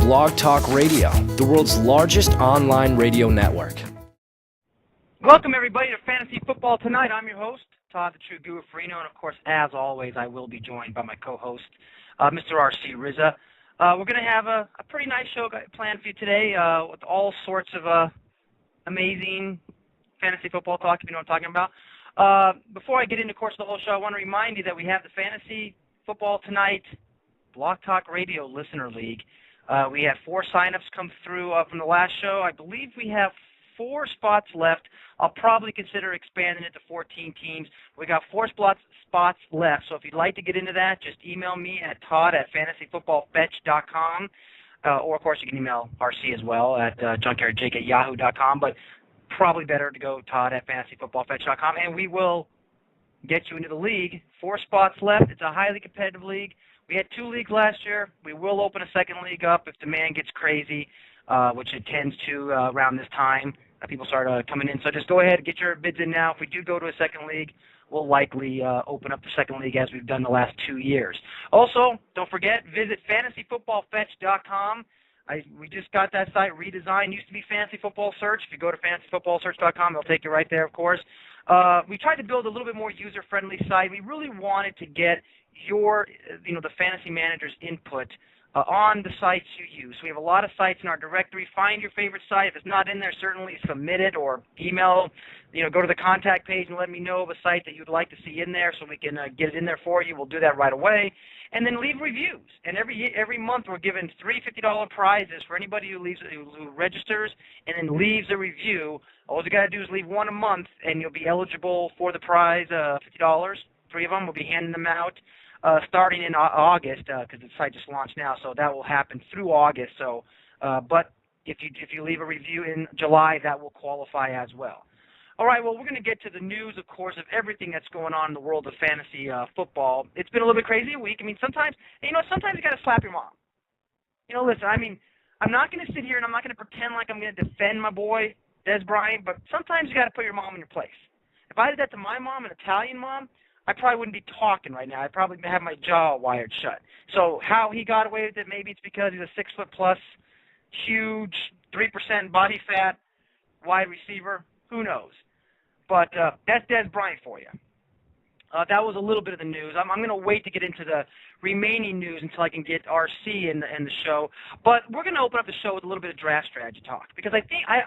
Blog Talk Radio, the world's largest online radio network. Welcome, everybody, to Fantasy Football Tonight. I'm your host, Todd the True Guru Farino, and, of course, as always, I will be joined by my co-host, Mr. RC Rizza. We're going to have a pretty nice show planned for you today with all sorts of amazing fantasy football talk, if you know what I'm talking about. Before I get into, of course, the whole show, I want to remind you that we have the Fantasy Football Tonight Blog Talk Radio Listener League. We had 4 signups come through from the last show. I believe we have 4 spots left. I'll probably consider expanding it to 14 teams. We got 4 spots left, so if you'd like to get into that, just email me at todd@fantasyfootballfetch.com, or, of course, you can email RC as well at junkyardjake@yahoo.com, but probably better to go todd@fantasyfootballfetch.com, and we will get you into the league. 4 spots left. It's a highly competitive league. We had 2 leagues last year. We will open a second league up if demand gets crazy, which it tends to around this time. People start coming in. So just go ahead and get your bids in now. If we do go to a second league, we'll likely open up the second league as we've done the last 2 years. Also, don't forget, visit fantasyfootballfetch.com. We just got that site redesigned. It used to be Fantasy Football Search. If you go to fantasyfootballsearch.com, they'll take you right there, of course. We tried to build a little bit more user-friendly site. We really wanted to get the fantasy manager's input on the sites you use. We have a lot of sites in our directory. Find your favorite site. If it's not in there, certainly submit it or email, go to the contact page and let me know of a site that you'd like to see in there so we can get it in there for you. We'll do that right away. And then leave reviews. And every month we're giving 3 $50 prizes for anybody who registers and then leaves a review. All you got to do is leave one a month, and you'll be eligible for the prize, $50. 3 of them. We'll be handing them out starting in August because the site just launched now, so that will happen through August. So, but if you leave a review in July, that will qualify as well. All right, well, we're going to get to the news, of course, of everything that's going on in the world of fantasy football. It's been a little bit crazy a week. I mean, sometimes you got to slap your mom. Listen, I'm not going to sit here and I'm not going to pretend like I'm going to defend my boy, Des Bryant, but sometimes you got to put your mom in your place. If I did that to my mom, an Italian mom, I probably wouldn't be talking right now. I'd probably have my jaw wired shut. So how he got away with it, maybe it's because he's a 6'+", huge, 3% body fat wide receiver. Who knows? But that's Des Bryant for you. That was a little bit of the news. I'm going to wait to get into the remaining news until I can get RC in the show. But we're going to open up the show with a little bit of draft strategy talk because I think I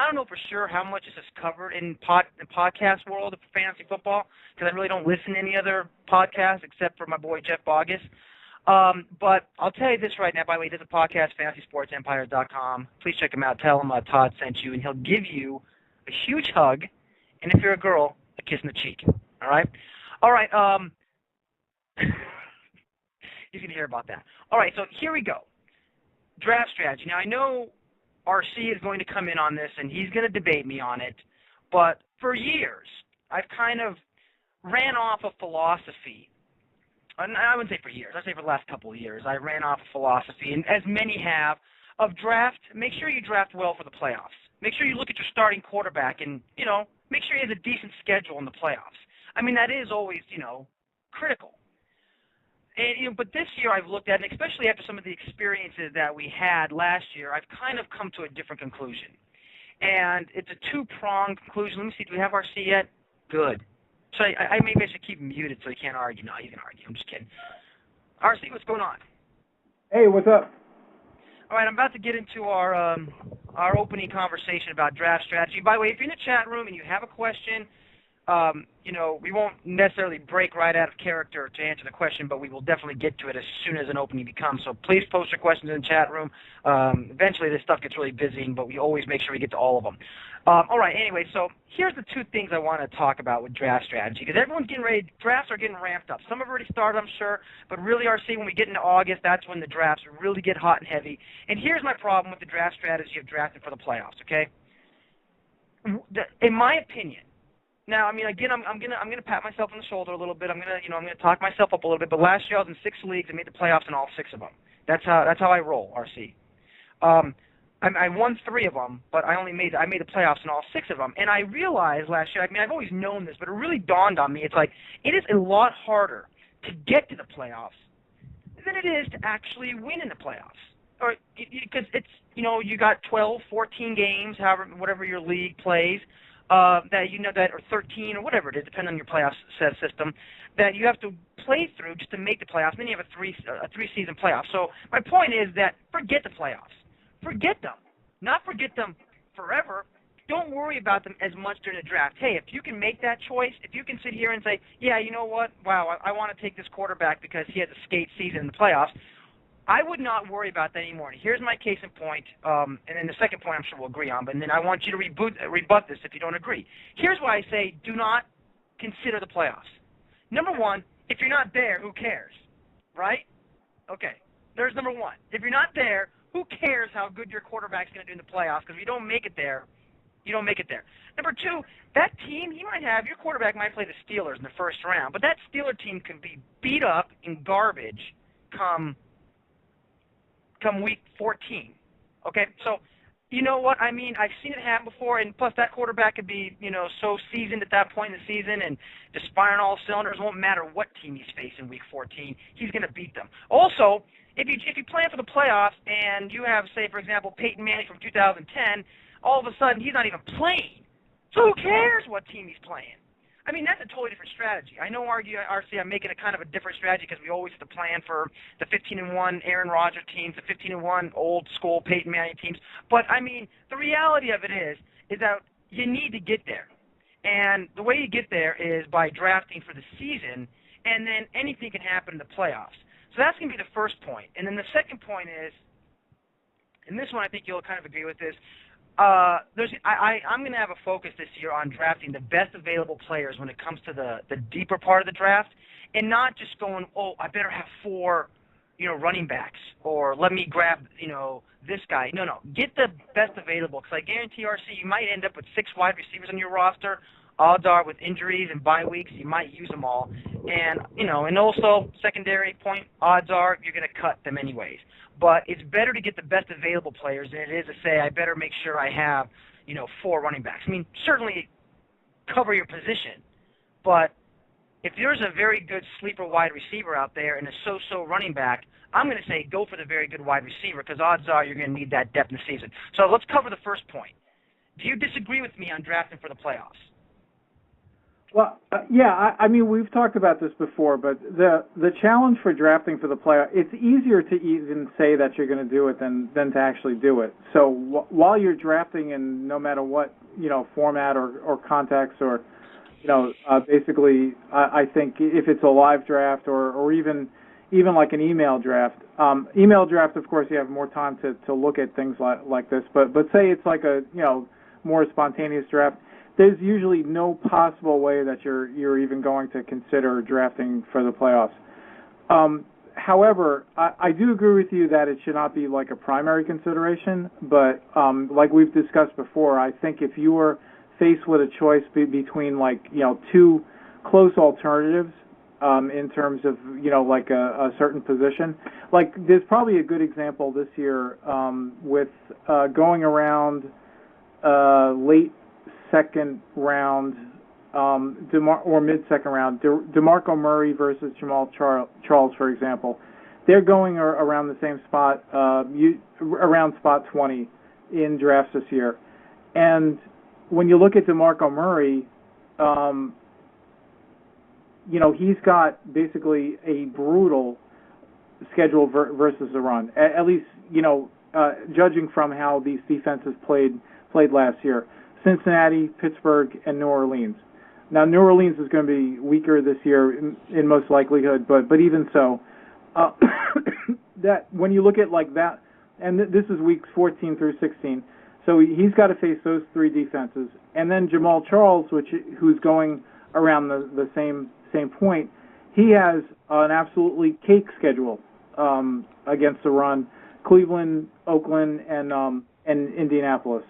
don't know for sure how much this is covered in the podcast world of fantasy football because I really don't listen to any other podcasts except for my boy Jeff Bogus. But I'll tell you this right now. By the way, he does a podcast, FantasySportsEmpires.com. Please check him out. Tell him Todd sent you, and he'll give you a huge hug, and if you're a girl, a kiss in the cheek. All right? All right, you can hear about that. All right, so here we go. Draft strategy. Now, I know RC is going to come in on this, and he's going to debate me on it, but for years, I've kind of ran off a philosophy. I wouldn't say for years. I'd say for the last couple of years. I ran off a philosophy, and as many have, of draft. Make sure you draft well for the playoffs. Make sure you look at your starting quarterback and, make sure he has a decent schedule in the playoffs. I mean, that is always, critical. And, but this year I've looked at, and especially after some of the experiences that we had last year, I've kind of come to a different conclusion. And it's a 2-pronged conclusion. Let me see, do we have RC yet? Good. So maybe I should keep him muted so he can't argue. No, he can argue. I'm just kidding. RC, what's going on? Hey, what's up? All right, I'm about to get into our opening conversation about draft strategy. By the way, if you're in the chat room and you have a question, we won't necessarily break right out of character to answer the question, but we will definitely get to it as soon as an opening becomes. So please post your questions in the chat room. Eventually this stuff gets really busy, but we always make sure we get to all of them. All right, anyway, so here's the 2 things I want to talk about with draft strategy, because everyone's getting ready. Drafts are getting ramped up. Some have already started, I'm sure, but really, RC, when we get into August, that's when the drafts really get hot and heavy. And here's my problem with the draft strategy of drafting for the playoffs, okay? In my opinion, now, I mean, again, I'm gonna pat myself on the shoulder a little bit. I'm gonna talk myself up a little bit. But last year I was in 6 leagues and made the playoffs in all 6 of them. That's how I roll, RC. I won 3 of them, but I made the playoffs in all 6 of them. And I realized last year, I mean, I've always known this, but it really dawned on me. It's like it is a lot harder to get to the playoffs than it is to actually win in the playoffs. or because it's, you got 12, 14 games, however, whatever your league plays, that that, or 13 or whatever it is, depending on your playoff system, that you have to play through just to make the playoffs. And then you have a three-season playoff. So my point is that forget the playoffs, forget them, not forget them forever. Don't worry about them as much during the draft. Hey, if you can make that choice, if you can sit here and say, yeah, you know what, wow, I want to take this quarterback because he has a skate season in the playoffs, I would not worry about that anymore. And here's my case in point, and then the second point I'm sure we'll agree on, but then I want you to rebut this if you don't agree. Here's why I say do not consider the playoffs. Number one, if you're not there, who cares, right? Okay, there's number one. If you're not there, who cares how good your quarterback's going to do in the playoffs? Because if you don't make it there, you don't make it there. Number two, that team, your quarterback might play the Steelers in the first round, but that Steeler team can be beat up in garbage come week 14. Okay, so you know what I mean? I've seen it happen before, and plus that quarterback could be, so seasoned at that point in the season and just firing all cylinders. It won't matter what team he's facing week 14. He's going to beat them. Also, if you plan for the playoffs and you have, say, for example, Peyton Manning from 2010, all of a sudden he's not even playing. So who cares what team he's playing? I mean, that's a totally different strategy. I know, RC, I'm making a kind of a different strategy because we always have to plan for the 15-1 Aaron Rodgers teams, the 15-1 old school Peyton Manning teams. But I mean, the reality of it is that you need to get there, and the way you get there is by drafting for the season, and then anything can happen in the playoffs. So that's going to be the first point. And then the second point is, and this one I think you'll kind of agree with this. I'm going to have a focus this year on drafting the best available players when it comes to the deeper part of the draft, and not just going, oh, I better have 4, running backs, or let me grab, this guy. No, get the best available, because I guarantee, RC, you might end up with 6 wide receivers on your roster. Odds are, with injuries and bye weeks, you might use them all. And, and also, secondary point, odds are you're going to cut them anyways. But it's better to get the best available players than it is to say, I better make sure I have, 4 running backs. I mean, certainly cover your position, but if there's a very good sleeper wide receiver out there and a so-so running back, I'm going to say go for the very good wide receiver, because odds are you're going to need that depth in the season. So let's cover the first point. Do you disagree with me on drafting for the playoffs? Well, yeah, I mean, we've talked about this before, but the challenge for drafting for the playoff, it's easier to even say that you're going to do it than to actually do it. So while you're drafting in no matter what, format or context or, basically, I think if it's a live draft or even like an email draft, of course, you have more time to look at things like this, but say it's like a, more spontaneous draft, there's usually no possible way that you're even going to consider drafting for the playoffs. However, I do agree with you that it should not be like a primary consideration, but like we've discussed before, I think if you were faced with a choice between 2 close alternatives in terms of, like a certain position, like there's probably a good example this year with going around late second round or mid-second round, DeMarco Murray versus Jamal Charles, for example. They're going around the same spot, around spot 20 in drafts this year. And when you look at DeMarco Murray, he's got basically a brutal schedule versus the run. At least, judging from how these defenses played last year. Cincinnati, Pittsburgh, and New Orleans. Now, New Orleans is going to be weaker this year in most likelihood, but even so, that when you look at like that, and this is weeks 14 through 16, so he's got to face those 3 defenses, and then Jamal Charles, who's going around the same point, he has an absolutely cake schedule against the run: Cleveland, Oakland, and Indianapolis.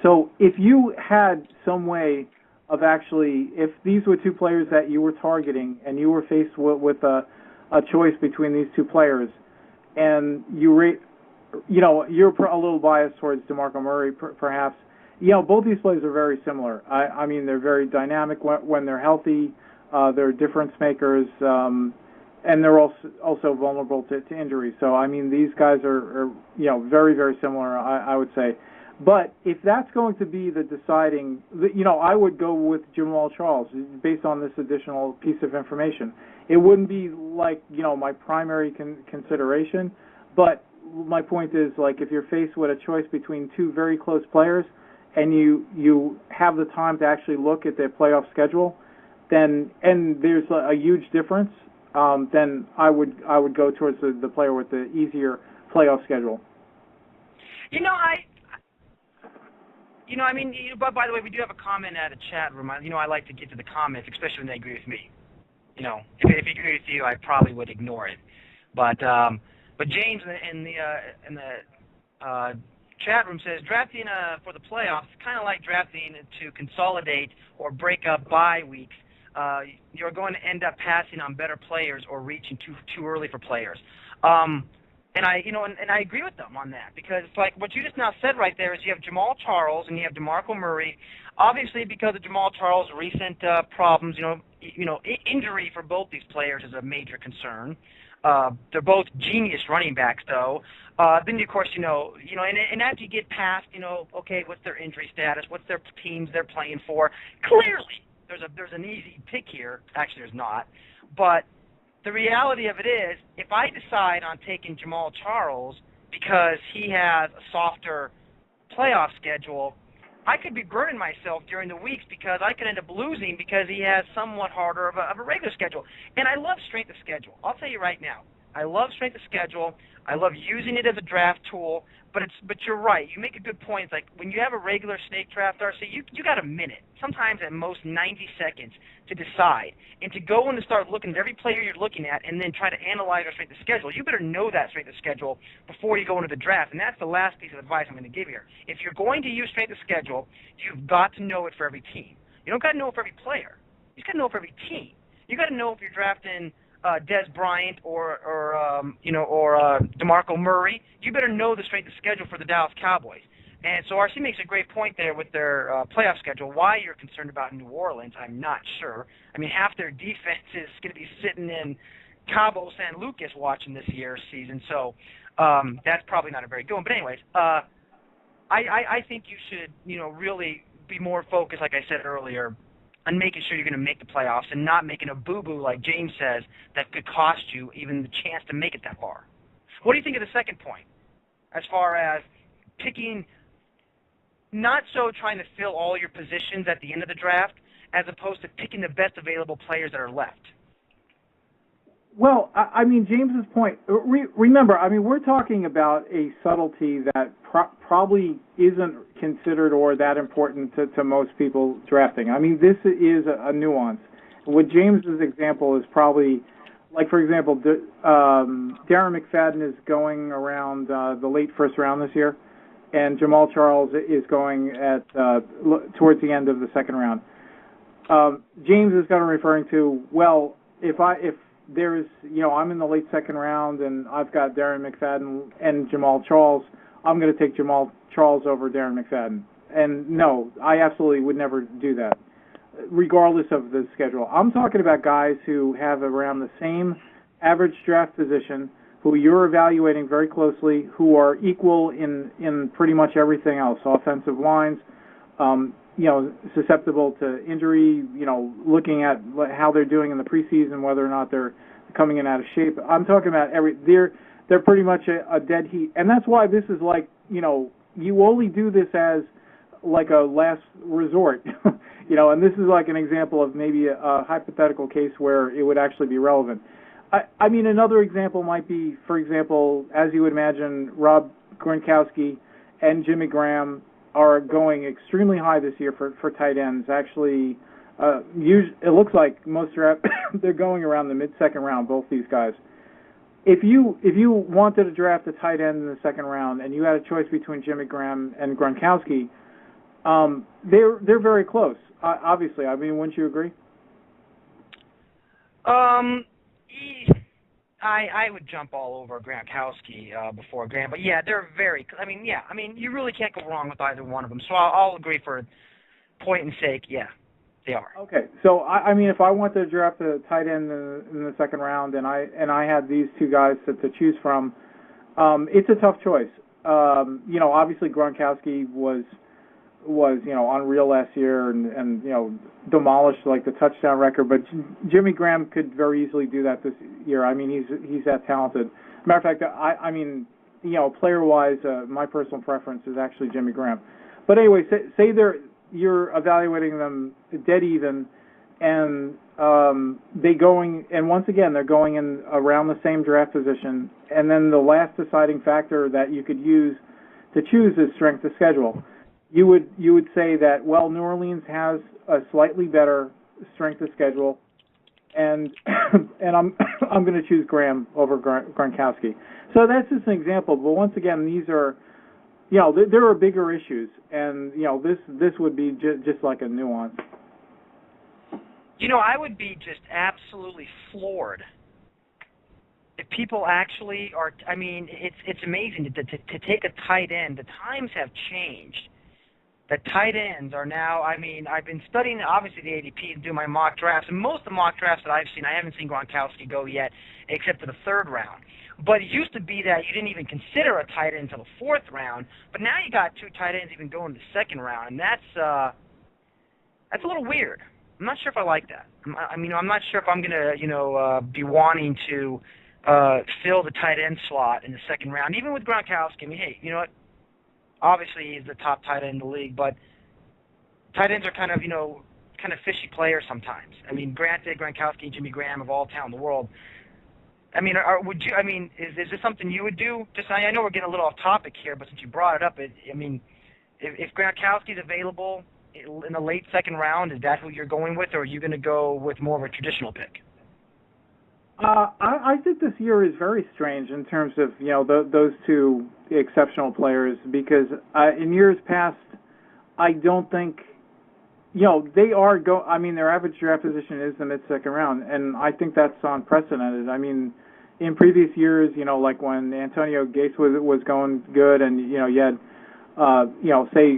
So if you had some way of actually, if these were 2 players that you were targeting and you were faced with a choice between these 2 players, and you're a little biased towards DeMarco Murray perhaps, both these players are very similar. I mean, they're very dynamic when they're healthy. They're difference makers. and they're also vulnerable to injury. So I mean, these guys are very, very similar, I would say. But if that's going to be the deciding, I would go with Jamal Charles based on this additional piece of information. It wouldn't be like, my primary consideration, but my point is, like, if you're faced with a choice between two very close players and you have the time to actually look at their playoff schedule, and there's a huge difference, then I would go towards the player with the easier playoff schedule. But by the way, we do have a comment at a chat room. I like to get to the comments, especially when they agree with me. If you agree with you, I probably would ignore it. But James in the chat room says drafting for the playoffs is kind of like drafting to consolidate or break up bye weeks. You're going to end up passing on better players or reaching too early for players. And I agree with them on that, because it's like what you just now said right there is you have Jamal Charles and you have DeMarco Murray. Obviously, because of Jamal Charles' recent problems, injury for both these players is a major concern. They're both genius running backs, though. Then, of course, and after you get past, okay, what's their injury status? What's their teams they're playing for? Clearly, there's an easy pick here. Actually, there's not. But the reality of it is, if I decide on taking Jamal Charles because he has a softer playoff schedule, I could be burning myself during the weeks because I could end up losing because he has somewhat harder of a regular schedule. And I love strength of schedule. I'll tell you right now, I love strength of schedule. I love using it as a draft tool. But you're right. You make a good point. It's like when you have a regular snake draft, RC, you got a minute, sometimes at most 90 seconds to decide. And to go and to start looking at every player you're looking at and then try to analyze their strength of schedule, you better know that strength of schedule before you go into the draft. And that's the last piece of advice I'm going to give here. If you're going to use strength of schedule, you've got to know it for every team. You don't got to know it for every player. You just got to know it for every team. You got to know if you're drafting Des Bryant or DeMarco Murray. You better know the strength of schedule for the Dallas Cowboys. And so RC makes a great point there with their playoff schedule. Why you're concerned about New Orleans, I'm not sure. I mean, half their defense is going to be sitting in Cabo San Lucas watching this year's season, so that's probably not a very good one. But anyways, I think you should, really be more focused, like I said earlier, on making sure you're going to make the playoffs and not making a boo-boo, like James says, that could cost you even the chance to make it that far. What do you think of the second point, as far as picking, not so trying to fill all your positions at the end of the draft, as opposed to picking the best available players that are left? Well, I mean, James's point, remember, I mean, we're talking about a subtlety that probably isn't considered or that important to most people drafting. I mean, this is a nuance. What James's example is probably, like, for example, Darren McFadden is going around the late first round this year, and Jamal Charles is going at towards the end of the second round. James is kind of referring to, well, if there's, I'm in the late second round and I've got Darren McFadden and Jamal Charles, I'm going to take Jamal Charles over Darren McFadden. And no, I absolutely would never do that, regardless of the schedule. I'm talking about guys who have around the same average draft position, who you're evaluating very closely, who are equal in pretty much everything else, offensive lines, susceptible to injury, looking at how they're doing in the preseason, whether or not they're coming in out of shape. I'm talking about they're pretty much a dead heat. And that's why this is like, you only do this as like a last resort, and this is like an example of maybe a hypothetical case where it would actually be relevant. I mean, another example might be, for example, as you would imagine, Rob Gronkowski and Jimmy Graham are going extremely high this year for tight ends. Actually, it looks like most drafts they're going around the mid-second round, both these guys. If you wanted to draft a tight end in the second round and you had a choice between Jimmy Graham and Gronkowski, they're very close. Obviously, I mean, wouldn't you agree? I would jump all over Gronkowski before Graham, but yeah, they're very. I mean, you really can't go wrong with either one of them. So I'll agree for point and sake. Yeah, They are. Okay, so I mean, if I want to draft a tight end in the second round, and I had these two guys to choose from, it's a tough choice. Obviously Gronkowski was unreal last year and demolished like the touchdown record, but Jimmy Graham could very easily do that this year. I mean, he's that talented. Matter of fact, I mean, player-wise, my personal preference is actually Jimmy Graham. But anyway, say you're evaluating them dead even, and once again they're going in around the same draft position, and then the last deciding factor that you could use to choose is strength of schedule. You would say that, well, New Orleans has a slightly better strength of schedule, and I'm going to choose Graham over Gronkowski. So that's just an example. But once again, these are, there are bigger issues, and this would be just like a nuance. I would be just absolutely floored if people actually are. I mean, it's amazing to take a tight end. The times have changed. The tight ends are now, I mean, I've been studying, obviously, the ADP and doing my mock drafts, and most of the mock drafts that I've seen, I haven't seen Gronkowski go yet, except for the third round. But it used to be that you didn't even consider a tight end until the fourth round, but now you got two tight ends even going to the second round, and that's a little weird. I'm not sure if I like that. I'm not sure if I'm going to, be wanting to fill the tight end slot in the second round, even with Gronkowski. I mean, hey, you know what? Obviously, he's the top tight end in the league, but tight ends are kind of fishy players sometimes. I mean, granted, Gronkowski and Jimmy Graham have all talent in the world. I mean, is this something you would do? Just, I know we're getting a little off topic here, but since you brought it up, if Gronkowski's available in the late second round, is that who you're going with, or are you going to go with more of a traditional pick? I think this year is very strange in terms of those two exceptional players, because in years past I don't think they are their average draft position is the mid-second round, and I think that's unprecedented. I mean, in previous years, like when Antonio Gates was going good, and you had say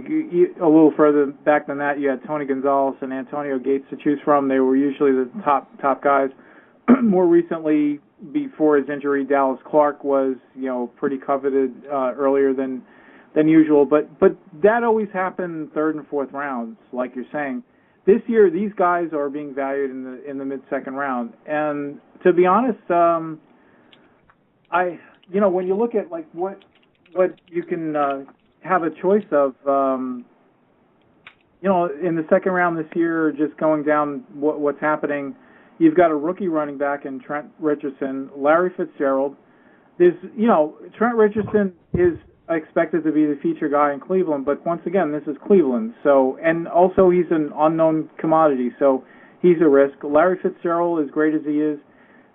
a little further back than that, you had Tony Gonzalez and Antonio Gates to choose from. They were usually the top guys. More recently, before his injury, Dallas Clark was, pretty coveted earlier than usual. But that always happened third and fourth rounds, like you're saying. This year, these guys are being valued in the mid-second round. And to be honest, when you look at like what you can have a choice of, in the second round this year, just going down what's happening. You've got a rookie running back in Trent Richardson, Larry Fitzgerald. Trent Richardson is expected to be the feature guy in Cleveland, but once again, this is Cleveland. So, and also he's an unknown commodity, so he's a risk. Larry Fitzgerald, as great as he is,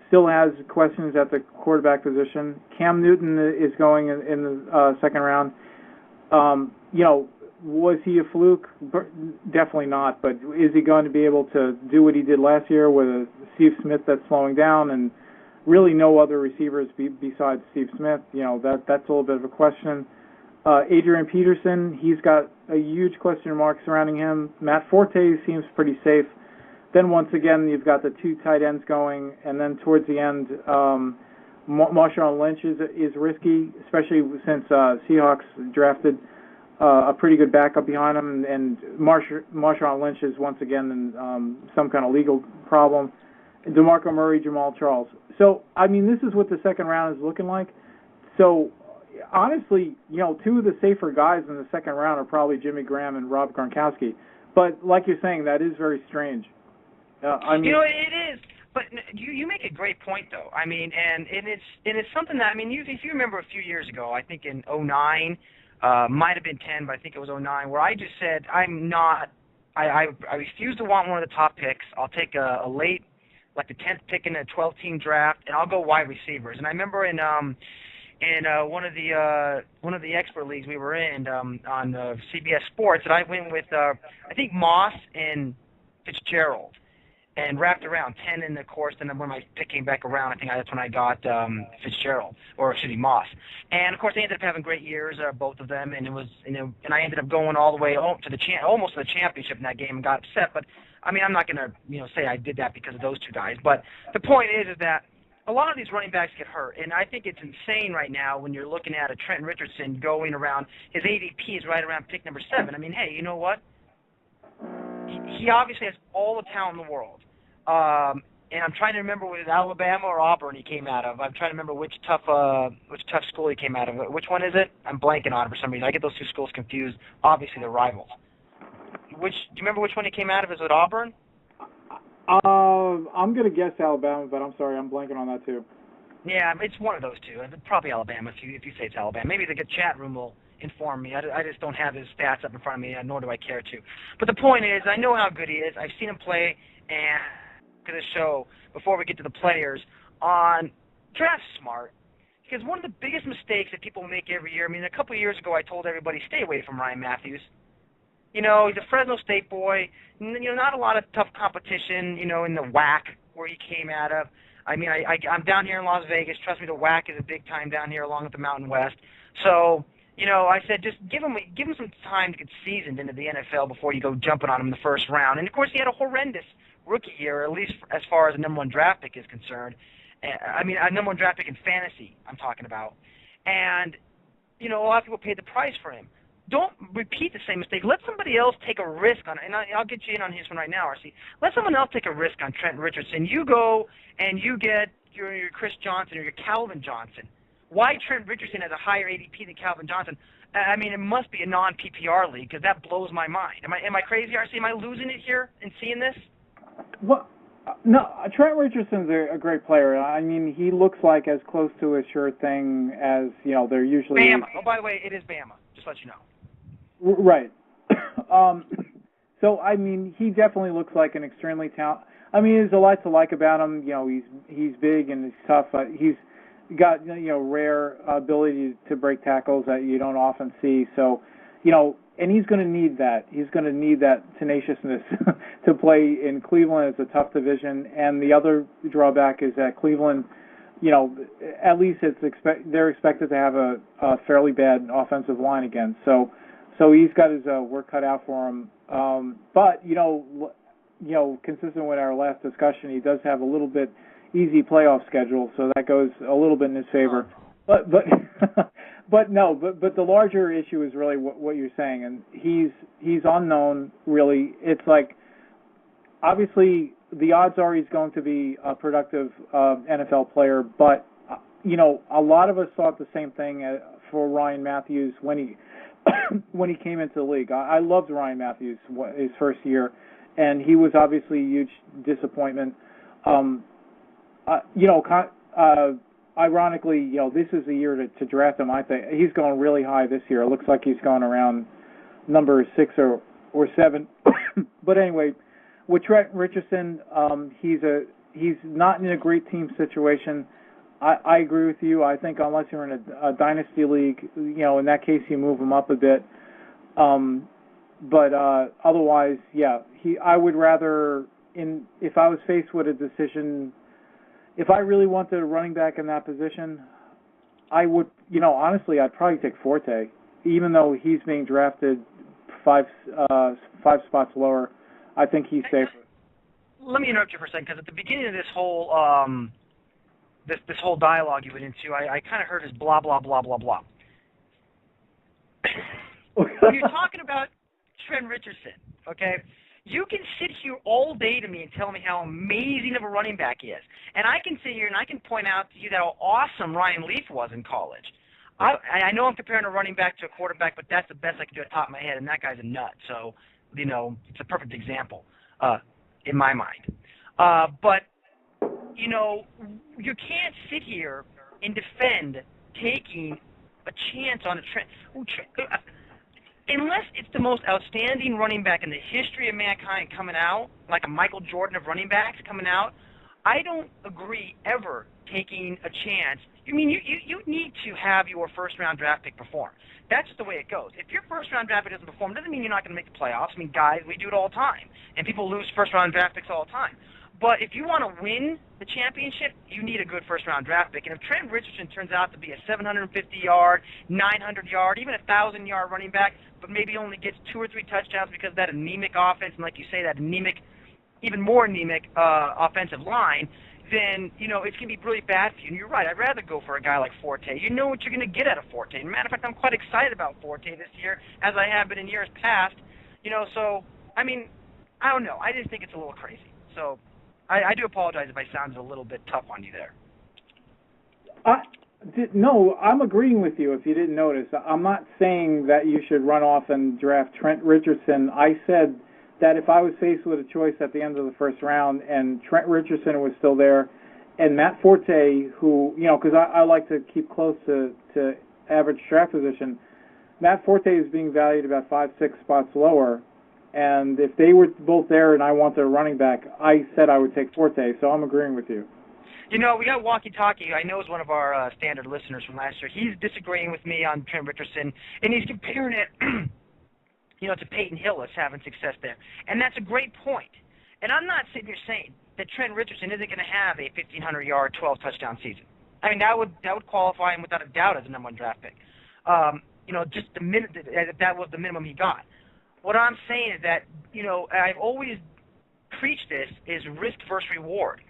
still has questions at the quarterback position. Cam Newton is going in the second round. Was he a fluke? Definitely not, but is he going to be able to do what he did last year with a Steve Smith that's slowing down and really no other receivers besides Steve Smith? That's a little bit of a question. Adrian Peterson, he's got a huge question mark surrounding him. Matt Forte seems pretty safe. Then once again, you've got the two tight ends going, and then towards the end, Marshawn Lynch is risky, especially since Seahawks drafted a pretty good backup behind him, and Marshawn Lynch is once again in some kind of legal problem. DeMarco Murray, Jamal Charles. So, this is what the second round is looking like. So, honestly, two of the safer guys in the second round are probably Jimmy Graham and Rob Gronkowski. But like you're saying, that is very strange. It is. But you make a great point, though. And it's something that, if you remember a few years ago, I think in 2009, might have been 10, but I think it was 2009, where I just said I refuse to want one of the top picks. I'll take a late, like the 10th pick in a 12-team draft, and I'll go wide receivers. And I remember in one of the expert leagues we were in on CBS Sports, and I went with I think Moss and Fitzgerald. and wrapped around 10 in the course. Then when my pick came back around, I think that's when I got Fitzgerald, or excuse me, Moss. And of course, they ended up having great years, both of them. And it was, and I ended up going all the way to the almost to the championship in that game, and got upset. But I mean, I'm not going to say I did that because of those two guys. But the point is that a lot of these running backs get hurt, and I think it's insane right now when you're looking at a Trent Richardson going around. His ADP is right around pick number 7. I mean, hey, you know what? He obviously has all the talent in the world. And I'm trying to remember whether it was Alabama or Auburn he came out of. I'm trying to remember which tough school he came out of. Which one is it? I'm blanking on it for some reason. I get those two schools confused. Obviously, they're rivals. Do you remember which one he came out of? Is it Auburn? I'm going to guess Alabama, but I'm sorry, I'm blanking on that too. Yeah, it's one of those two. Probably Alabama if you say it's Alabama. Maybe the chat room will inform me. I just don't have his stats up in front of me, nor do I care to. But the point is, I know how good he is. I've seen him play, and to the show before we get to the players on Draft Smart, because one of the biggest mistakes that people make every year. I mean, a couple of years ago, I told everybody stay away from Ryan Matthews. He's a Fresno State boy. Not a lot of tough competition. In the WAC where he came out of. I mean, I'm down here in Las Vegas. Trust me, the WAC is a big time down here, along with the Mountain West. So, I said just give him some time to get seasoned into the NFL before you go jumping on him in the first round. And of course, he had a horrendous rookie year, at least as far as the number 1 draft pick is concerned. I mean, a number 1 draft pick in fantasy, I'm talking about. And a lot of people paid the price for him. Don't repeat the same mistake. Let somebody else take a risk on it. And I'll get you in on his one right now, RC. Let someone else take a risk on Trent Richardson. You go and you get your Chris Johnson or your Calvin Johnson. Why Trent Richardson has a higher ADP than Calvin Johnson? I mean, it must be a non-PPR league because that blows my mind. Am I crazy, RC? Am I losing it here and seeing this? Well, no, Trent Richardson's a great player. I mean, he looks like as close to a sure thing as, they're usually... Bama. Oh, by the way, it is Bama. Just let you know. Right. So, I mean, he definitely looks like an extremely talented... I mean, there's a lot to like about him. He's big and he's tough. He's got, rare ability to break tackles that you don't often see. So, and he's going to need that. He's going to need that tenaciousness to play in Cleveland. It's a tough division. And the other drawback is that Cleveland, at least they're expected to have a fairly bad offensive line again. So he's got his work cut out for him. But consistent with our last discussion, he does have a little bit easy playoff schedule, so that goes a little bit in his favor. But the larger issue is really what you're saying, and he's unknown really. It's like obviously the odds are he's going to be a productive NFL player, but a lot of us thought the same thing for Ryan Matthews when he came into the league. I loved Ryan Matthews his first year, and he was obviously a huge disappointment. Ironically, this is the year to draft him. I think he's going really high this year. It looks like he's going around number 6 or 7. But anyway, with Trent Richardson, he's not in a great team situation. I agree with you. I think unless you're in a dynasty league, in that case you move him up a bit. But otherwise, yeah, I would rather if I was faced with a decision. If I really wanted a running back in that position, I would, honestly, I'd probably take Forte, even though he's being drafted five spots lower. I think he's safer. Let me interrupt you for a second, because at the beginning of this whole this whole dialogue you went into, I kind of heard this blah blah blah blah blah. When you're talking about Trent Richardson, okay? You can sit here all day to me and tell me how amazing of a running back he is. And I can sit here and I can point out to you how awesome Ryan Leaf was in college. I know I'm comparing a running back to a quarterback, but that's the best I can do at the top of my head, and that guy's a nut. So, it's a perfect example in my mind. But, you can't sit here and defend taking a chance on a Trent. Unless it's the most outstanding running back in the history of mankind coming out, like a Michael Jordan of running backs coming out, I don't agree ever taking a chance. I mean, you need to have your first-round draft pick perform. That's just the way it goes. If your first-round draft pick doesn't perform, it doesn't mean you're not going to make the playoffs. I mean, guys, we do it all the time. And people lose first-round draft picks all the time. But if you want to win the championship, you need a good first-round draft pick. And if Trent Richardson turns out to be a 750-yard, 900-yard, even a 1,000-yard running back, but maybe only gets 2 or 3 touchdowns because of that anemic offense, and like you say, that anemic, even more anemic offensive line, then, you know, it's going to be really bad for you. And you're right, I'd rather go for a guy like Forte. You know what you're going to get out of Forte. As a matter of fact, I'm quite excited about Forte this year, as I have been in years past. You know, so, I mean, I don't know. I just think it's a little crazy. So I do apologize if I sounded a little bit tough on you there. No, I'm agreeing with you if you didn't notice. I'm not saying that you should run off and draft Trent Richardson. I said that if I was faced with a choice at the end of the first round and Trent Richardson was still there and Matt Forte, who, you know, because I like to keep close to average draft position, Matt Forte is being valued about 5-6 spots lower. And if they were both there and I wanted a running back, I said I would take Forte, so I'm agreeing with you. You know, we got Walkie Talkie. I know is one of our standard listeners from last year. He's disagreeing with me on Trent Richardson, and he's comparing it, you know, to Peyton Hillis having success there. And that's a great point. And I'm not sitting here saying that Trent Richardson isn't going to have a 1,500-yard, 12-touchdown season. I mean, that would qualify him without a doubt as a number 1 draft pick. You know, just the minute that was the minimum he got. What I'm saying is that, you know, I've always preached this, is risk versus reward.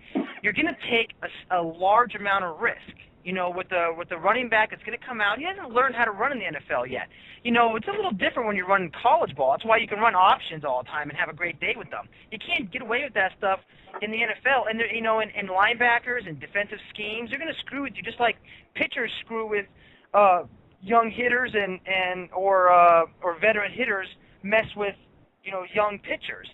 You're going to take a large amount of risk. You know, with the running back that's going to come out, he hasn't learned how to run in the NFL yet. You know, it's a little different when you're running college ball. That's why you can run options all the time and have a great day with them. You can't get away with that stuff in the NFL. And, you know, in linebackers and defensive schemes, they're going to screw with you just like pitchers screw with young hitters or veteran hitters mess with, you know, young pitchers.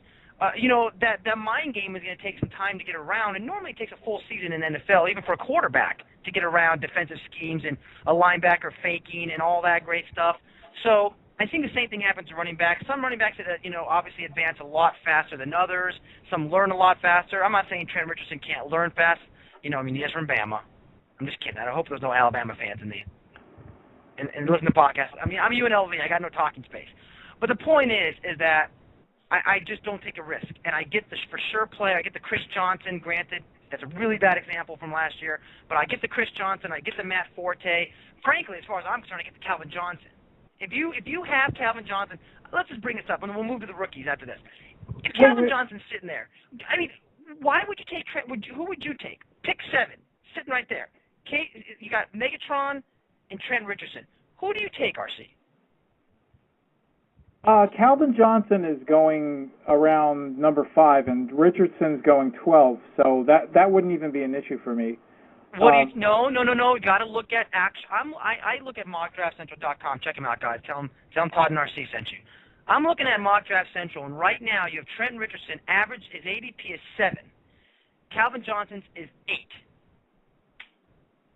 You know, that mind game is going to take some time to get around, and normally it takes a full season in the NFL, even for a quarterback, to get around defensive schemes and a linebacker faking and all that great stuff. So I think the same thing happens to running backs. Some running backs, you know, obviously advance a lot faster than others. Some learn a lot faster. I'm not saying Trent Richardson can't learn fast. You know, I mean, he's from Bama. I'm just kidding. I hope there's no Alabama fans in the and listen to podcasts. I mean, I'm UNLV. I got no talking space. But the point is that I just don't take a risk. And I get the for sure play. I get the Chris Johnson, granted, that's a really bad example from last year. But I get the Chris Johnson. I get the Matt Forte. Frankly, as far as I'm concerned, I get the Calvin Johnson. If you have Calvin Johnson, let's just bring this up, and we'll move to the rookies after this. If Calvin Johnson's sitting there, I mean, why would you take Trent? Who would you take? Pick 7, sitting right there. You got Megatron and Trent Richardson. Who do you take, RC? Calvin Johnson is going around number 5, and Richardson's going 12. So that wouldn't even be an issue for me. What do you? No. You got to look at I look at mockdraftcentral.com. Check them out, guys. Tell them Todd and RC sent you. I'm looking at Mock Draft Central, and right now you have Trent Richardson. Average his ADP is 7. Calvin Johnson's is 8.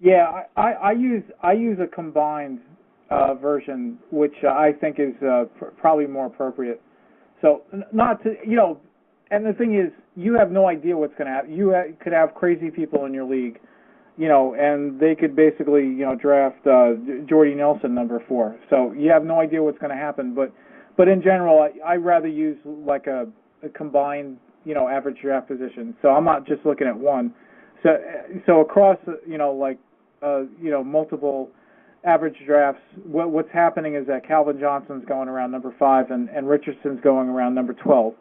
Yeah, I use a combined version, which I think is probably more appropriate. So not to, you know, and the thing is, you have no idea what's going to happen. You could have crazy people in your league, you know, and they could basically, you know, draft Jordy Nelson number 4. So you have no idea what's going to happen. But in general, I'd rather use like a combined, you know, average draft position. So I'm not just looking at one. So across, you know, like, you know, multiple average drafts, what's happening is that Calvin Johnson's going around number 5 and Richardson's going around number 12.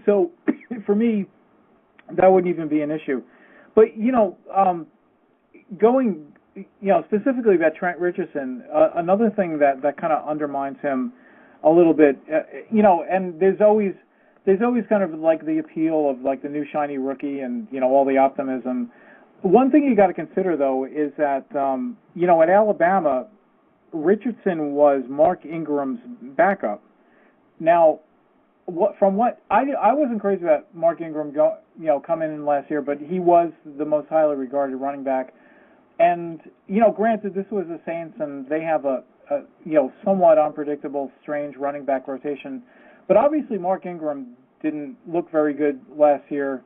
So for me, that wouldn't even be an issue. But, you know, going, you know, specifically about Trent Richardson, another thing that kind of undermines him a little bit, you know, and there's always kind of like the appeal of like the new shiny rookie and, you know, all the optimism. One thing you got to consider, though, is that, you know, at Alabama, Richardson was Mark Ingram's backup. Now, I wasn't crazy about Mark Ingram coming in last year, but he was the most highly regarded running back. And, you know, granted, this was the Saints, and they have a you know, somewhat unpredictable, strange running back rotation. But obviously, Mark Ingram didn't look very good last year.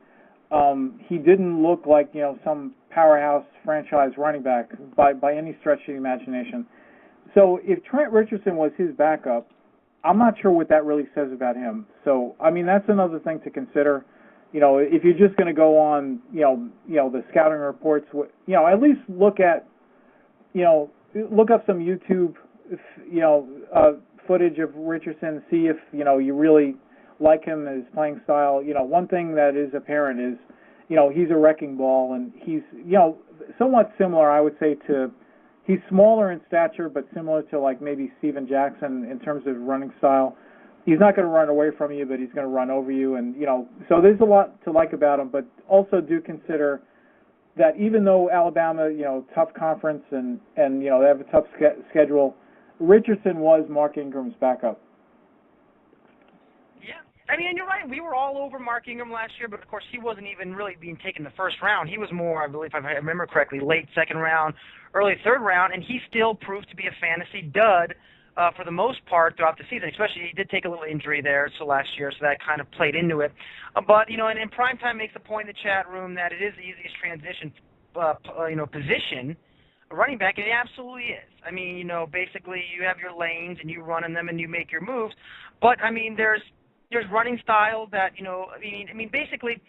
He didn't look like, you know, some powerhouse franchise running back by any stretch of the imagination. So if Trent Richardson was his backup, I'm not sure what that really says about him. So, I mean, that's another thing to consider. if you're just going to go on, the scouting reports, at least look up some YouTube, footage of Richardson, see if, you really like him, his playing style. One thing that is apparent is, he's a wrecking ball, and he's, somewhat similar, I would say, he's smaller in stature, but similar to like maybe Steven Jackson in terms of running style. He's not going to run away from you, but he's going to run over you, and so there's a lot to like about him. But also do consider that even though Alabama, tough conference and they have a tough schedule, Richardson was Mark Ingram's backup. Yeah, I mean, and you're right. We were all over Mark Ingram last year, but of course he wasn't even really being taken the first round. He was more, I believe, if I remember correctly, late second round, early third round, and he still proved to be a fantasy dud for the most part throughout the season. Especially, he did take a little injury there last year, so that kind of played into it. But and Primetime makes a point in the chat room that it is the easiest transition, position. Running back, it absolutely is. I mean, basically you have your lanes and you run in them and you make your moves. But I mean, there's running styles that basically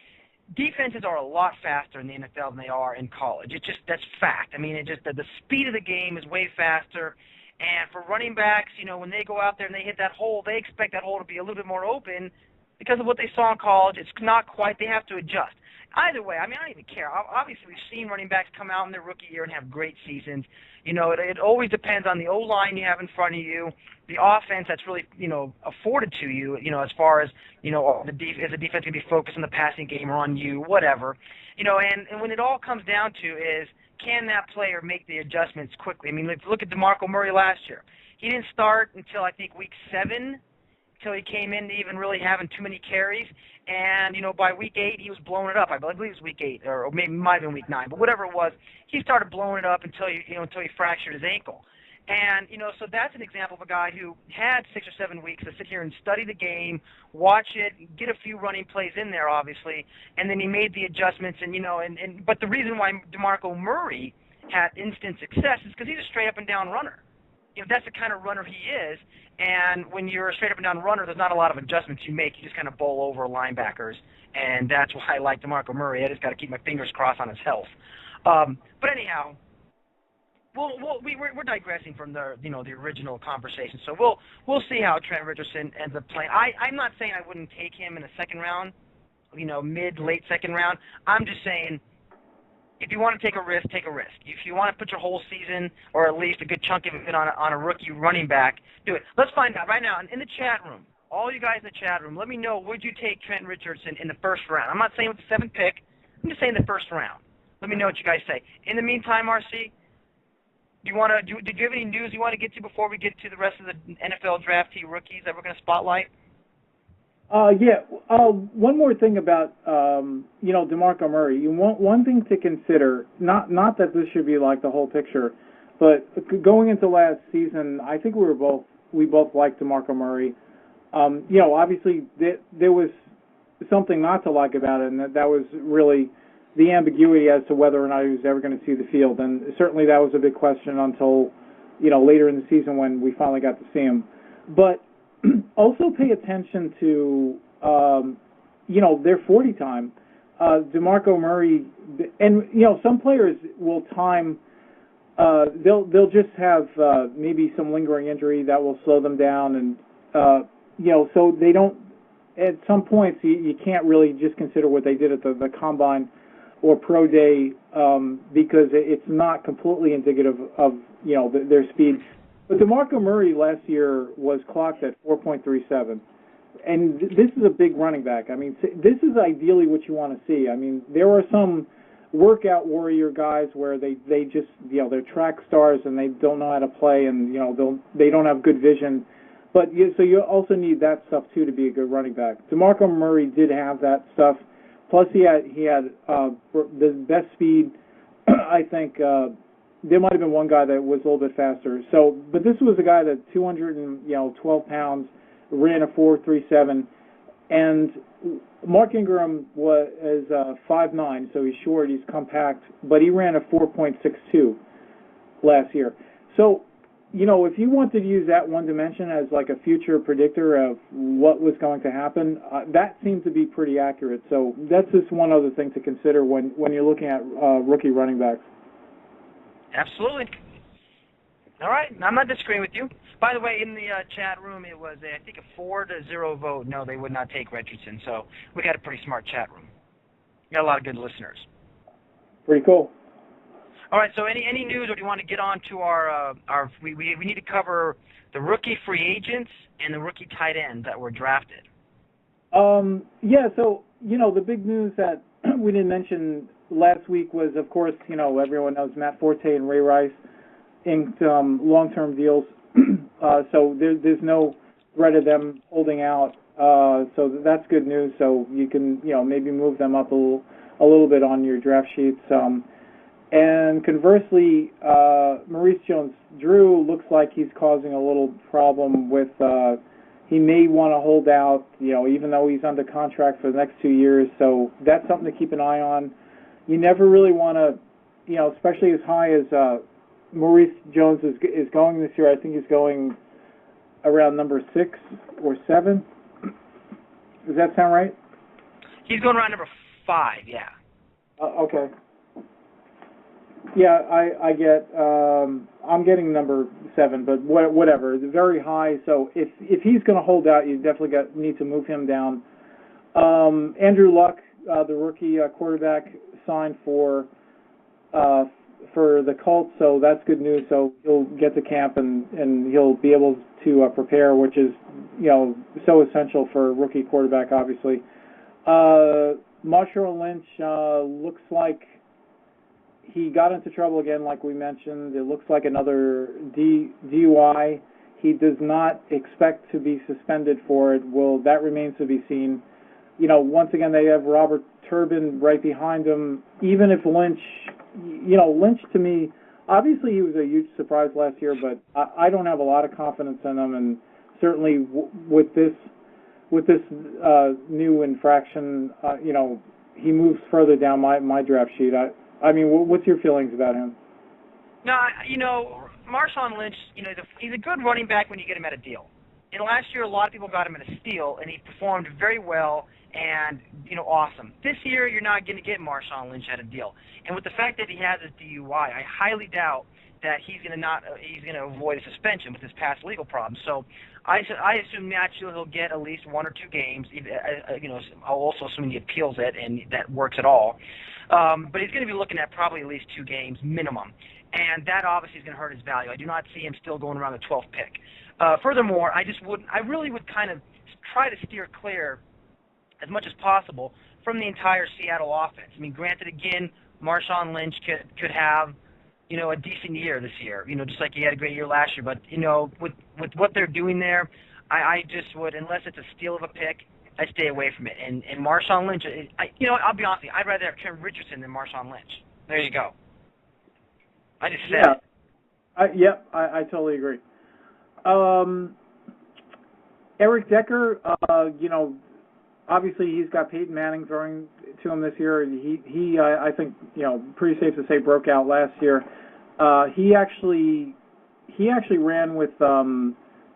defenses are a lot faster in the NFL than they are in college. That's fact. I mean, the speed of the game is way faster. And for running backs, when they go out there and they hit that hole, they expect that hole to be a little bit more open because of what they saw in college. It's not quite. They have to adjust. Either way, I mean, I don't even care. Obviously, we've seen running backs come out in their rookie year and have great seasons. It always depends on the O-line you have in front of you, the offense that's really, afforded to you, as far as, is the defense going to be focused on the passing game or on you, whatever. And when it all comes down to is, can that player make the adjustments quickly? I mean, look at DeMarco Murray last year. He didn't start until, I think, week 7, until he came in to even really having too many carries. And, by week 8, he was blowing it up. I believe it was week 8, or maybe it might have been week 9. But whatever it was, he started blowing it up until he fractured his ankle. And, so that's an example of a guy who had 6 or 7 weeks to sit here and study the game, watch it, get a few running plays in there, obviously, and then he made the adjustments. And, but the reason why DeMarco Murray had instant success is because he's a straight-up-and-down runner. That's the kind of runner he is, and when you're a straight-up-and-down runner, there's not a lot of adjustments you make. You just kind of bowl over linebackers, and that's why I like DeMarco Murray. I just got to keep my fingers crossed on his health. But anyhow, we're digressing from the the original conversation, so we'll see how Trent Richardson ends up playing. I'm not saying I wouldn't take him in the second round, mid-late second round. I'm just saying, if you want to take a risk, take a risk. If you want to put your whole season, or at least a good chunk of it, on a rookie running back, do it. Let's find out right now in the chat room. All you guys in the chat room, let me know, would you take Trent Richardson in the first round? I'm not saying with the 7th pick. I'm just saying the first round. Let me know what you guys say. In the meantime, RC, did you have any news you want to get to before we get to the rest of the NFL draftee rookies that we're going to spotlight? One more thing about DeMarco Murray. One thing to consider, not that this should be like the whole picture, but going into last season, I think we both liked DeMarco Murray. Obviously there was something not to like about it, and that was really the ambiguity as to whether or not he was ever going to see the field. And certainly that was a big question until later in the season when we finally got to see him. But also pay attention to, their 40 time. DeMarco Murray, and, some players will time, they'll just have maybe some lingering injury that will slow them down. And, so they don't, at some points, you can't really just consider what they did at the Combine or Pro Day because it's not completely indicative of, their speed. But DeMarco Murray last year was clocked at 4.37, and this is a big running back. I mean, this is ideally what you want to see. I mean, there are some workout warrior guys where they just, they're track stars and they don't know how to play, and they don't have good vision. But so you also need that stuff too to be a good running back. DeMarco Murray did have that stuff. Plus, he had the best speed. I think. There might have been one guy that was a little bit faster. So, but this was a guy that 212 pounds, ran a 4.37, and Mark Ingram is 5'9", so he's short, he's compact, but he ran a 4.62 last year. So, you know, if you wanted to use that one dimension as like a future predictor of what was going to happen, that seems to be pretty accurate. So that's just one other thing to consider when you're looking at rookie running backs. Absolutely. All right, I'm not disagreeing with you. By the way, in the chat room, it was, I think, a 4-0 vote. No, they would not take Richardson. So we got a pretty smart chat room. We got a lot of good listeners. Pretty cool. All right, so any news, or do you want to get on to our we need to cover the rookie free agents and the rookie tight ends that were drafted? Yeah, so, you know, the big news that we didn't mention last week was, of course, you know, everyone knows Matt Forte and Ray Rice inked long-term deals. So there's no threat of them holding out. So that's good news. So you can, you know, maybe move them up a little bit on your draft sheets. And conversely, Maurice Jones-Drew looks like he's causing a little problem with, he may want to hold out, you know, even though he's under contract for the next 2 years. So that's something to keep an eye on. You never really want to, you know, especially as high as Maurice Jones is going this year. I think he's going around number 6 or 7. Does that sound right? He's going around number 5, yeah. Okay. Yeah, I get. I'm getting number 7, but whatever. It's very high. So if he's going to hold out, you definitely need to move him down. Andrew Luck, the rookie quarterback, signed for the Colts, so that's good news. So he'll get to camp and he'll be able to prepare, which is, you know, so essential for a rookie quarterback, obviously. Marshall Lynch looks like he got into trouble again, like we mentioned. It looks like another DUI. He does not expect to be suspended for it. Well, that remains to be seen. You know, once again, they have Robert Turbin right behind him. Even if Lynch, you know, Lynch to me, obviously he was a huge surprise last year, but I don't have a lot of confidence in him. And certainly with this new infraction, you know, he moves further down my draft sheet. I mean, what's your feelings about him? No, you know, Marshawn Lynch, you know, he's a good running back when you get him at a deal. And last year, a lot of people got him at a steal, and he performed very well and, you know, awesome. This year, you're not going to get Marshawn Lynch at a deal. And with the fact that he has his DUI, I highly doubt that he's going to avoid a suspension with his past legal problems. So I assume naturally he'll get at least 1 or 2 games. You know, also assuming he appeals it and that works at all. But he's going to be looking at probably at least 2 games minimum, and that obviously is going to hurt his value. I do not see him still going around the 12th pick. Furthermore, I really would kind of try to steer clear as much as possible from the entire Seattle offense. I mean, granted, again, Marshawn Lynch could have, you know, a decent year this year, you know, just like he had a great year last year. But, you know, with what they're doing there, I just would, unless it's a steal of a pick, I stay away from it. And Marshawn Lynch, you know, I'll be honest with you, I'd rather have Trent Richardson than Marshawn Lynch. There you go. I just said it. I totally agree. Eric Decker, you know, obviously he's got Peyton Manning throwing to him this year. He I think, you know, pretty safe to say broke out last year. He actually ran with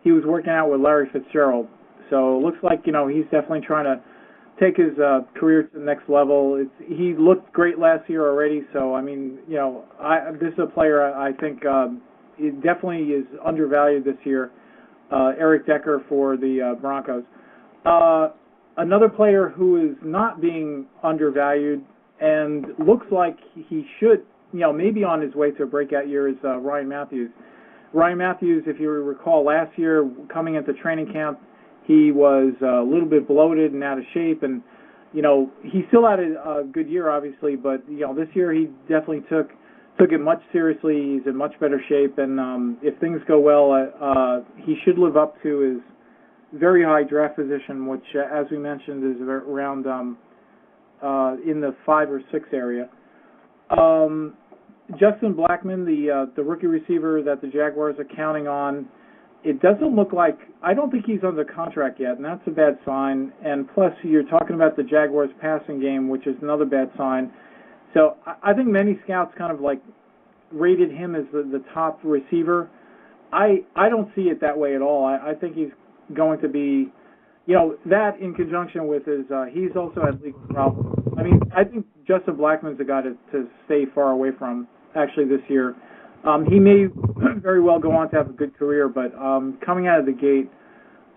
he was working out with Larry Fitzgerald. So it looks like, you know, he's definitely trying to take his career to the next level. He looked great last year already. So, I mean, you know, this is a player I think he definitely is undervalued this year, Eric Decker for the Broncos. Another player who is not being undervalued and looks like he should, you know, maybe on his way to a breakout year is Ryan Matthews. Ryan Matthews, if you recall, last year coming into training camp, he was a little bit bloated and out of shape, and, you know, he still had a good year, obviously, but, you know, this year he definitely took it much seriously. He's in much better shape, and if things go well, he should live up to his very high draft position, which, as we mentioned, is around in the 5 or 6 area. Justin Blackmon, the rookie receiver that the Jaguars are counting on, it doesn't look like, I don't think he's under contract yet, and that's a bad sign. And plus, you're talking about the Jaguars' passing game, which is another bad sign. So I think many scouts kind of like rated him as the top receiver. I don't see it that way at all. I think he's going to be, that in conjunction with his, he's also had legal problems. I mean, I think Justin Blackmon's a guy to stay far away from, actually, this year. He may very well go on to have a good career, but coming out of the gate,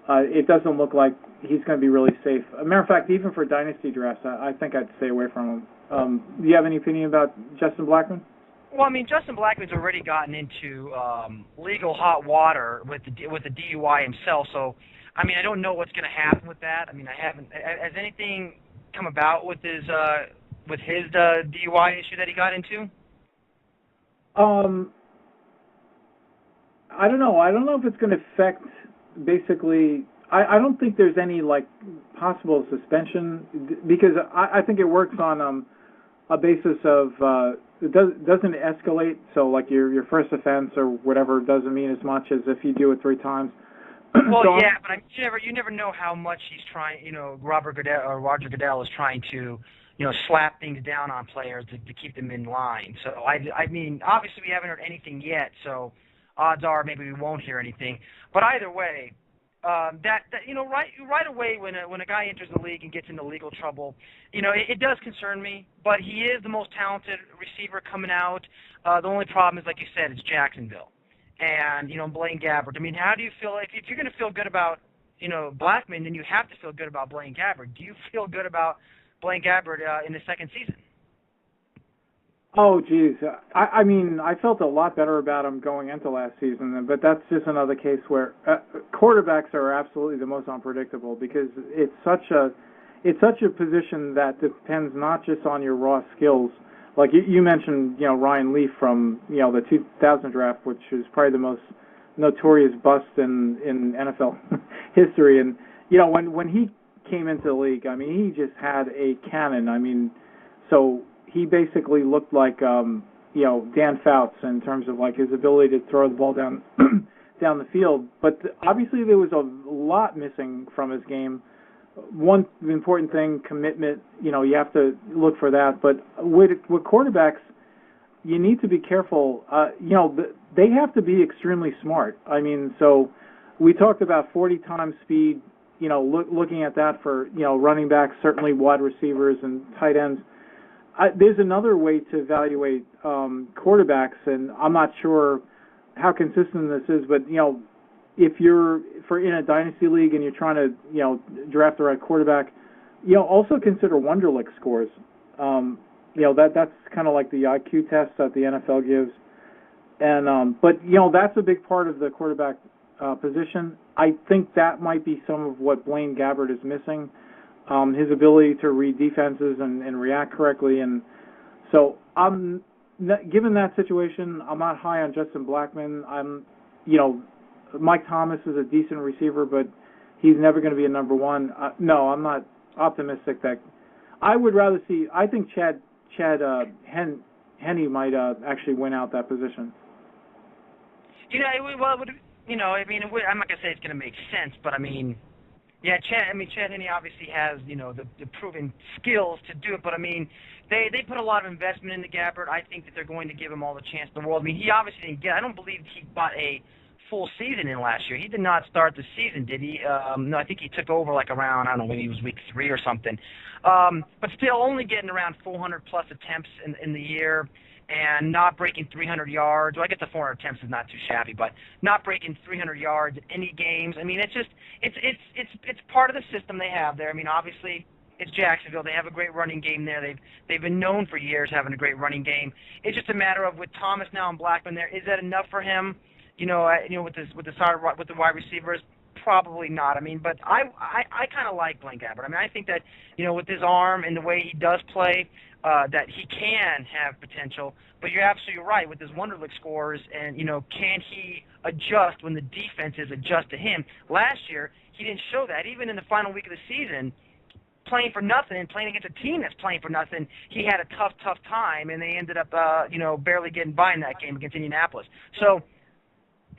it doesn't look like he's going to be really safe. As a matter of fact, even for dynasty drafts, I think I'd stay away from him. Do you have any opinion about Justin Blackmon? Well, I mean, Justin Blackmon's already gotten into legal hot water with the DUI himself, so I mean, I don't know what's going to happen with that. I mean, I haven't. Has anything come about with his DUI issue that he got into? I don't know. I don't know if it's going to affect. Basically, I don't think there's any possible suspension because I think it works on a basis of it doesn't escalate. So your first offense or whatever doesn't mean as much as if you do it 3 times. Well, so yeah, but you never know how much he's trying. Roger Goodell is trying to slap things down on players to keep them in line. So I mean, obviously we haven't heard anything yet. So odds are maybe we won't hear anything. But either way, right away when a guy enters the league and gets into legal trouble, it does concern me. But he is the most talented receiver coming out. The only problem is, like you said, it's Jacksonville. And, Blaine Gabbert. I mean, how do you feel, if you're going to feel good about, Blackmon, then you have to feel good about Blaine Gabbert. Do you feel good about Blaine Gabbert in the second season? Oh, geez. I mean, I felt a lot better about him going into last season, but that's just another case where quarterbacks are absolutely the most unpredictable because it's such a position that depends not just on your raw skills. Like you mentioned, Ryan Leaf from the 2000 draft, which is probably the most notorious bust in NFL history. And when he came into the league, I mean, he just had a cannon. I mean, so he basically looked like Dan Fouts in terms of his ability to throw the ball down down the field. But obviously there was a lot missing from his game. One important thing, commitment, you have to look for that. But with quarterbacks, you need to be careful. They have to be extremely smart. I mean, so we talked about 40 times speed, looking at that for, running backs, certainly wide receivers and tight ends. There's another way to evaluate quarterbacks, and I'm not sure how consistent this is, but, if you're in a dynasty league and you're trying to draft the right quarterback, also consider Wonderlic scores. That's kind of like the IQ test that the NFL gives, and but that's a big part of the quarterback position. I think that might be some of what Blaine Gabbert is missing, his ability to read defenses and react correctly, and so given that situation, I'm not high on Justin Blackmon. Mike Thomas is a decent receiver, but he's never going to be a number one. No, I'm not optimistic that. I would rather see. I think Chad Henne might actually win out that position. Well, I mean, I'm not going to say it's going to make sense, but I mean, yeah, Chad Henne obviously has the proven skills to do it, but I mean, they put a lot of investment into Gabbert. I think that they're going to give him all the chance in the world. I mean, he obviously didn't get. I don't believe he bought a full season in last year. He did not start the season, did he? No, I think he took over around, I don't know, maybe it was week 3 or something. But still only getting around 400 plus attempts in the year and not breaking 300 yards. Well, I guess the 400 attempts is not too shabby, but not breaking 300 yards in any games. I mean, it's part of the system they have there. I mean, obviously it's Jacksonville. They have a great running game there. They've been known for years having a great running game. It's just a matter of with Thomas now and Blackmon there, is that enough for him? With the wide receivers, probably not. I mean, but I kind of like Blaine Gabbert. I mean, I think that with his arm and the way he does play, that he can have potential. But you're absolutely right with his Wonderlic scores, and can he adjust when the defenses adjust to him? Last year, he didn't show that. Even in the final week of the season, playing for nothing and playing against a team that's playing for nothing, he had a tough time, and they ended up barely getting by in that game against Indianapolis. So.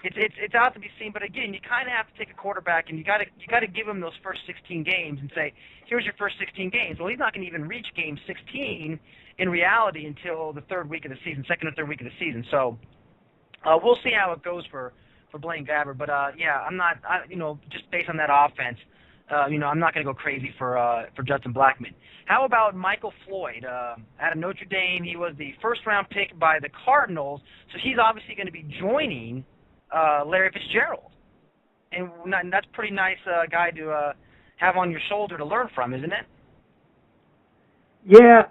It's out to be seen, but again, you kind of have to take a quarterback and you got to give him those first 16 games and say, here's your first 16 games. Well, he's not going to even reach game 16 in reality until the second or third week of the season. So we'll see how it goes for for Blaine Gabbert, but yeah, I'm not. Just based on that offense, I'm not going to go crazy for Justin Blackmon. How about Michael Floyd out of Notre Dame? He was the first-round pick by the Cardinals, so he's obviously going to be joining Larry Fitzgerald, and that's a pretty nice guy to have on your shoulder to learn from, isn't it? Yeah,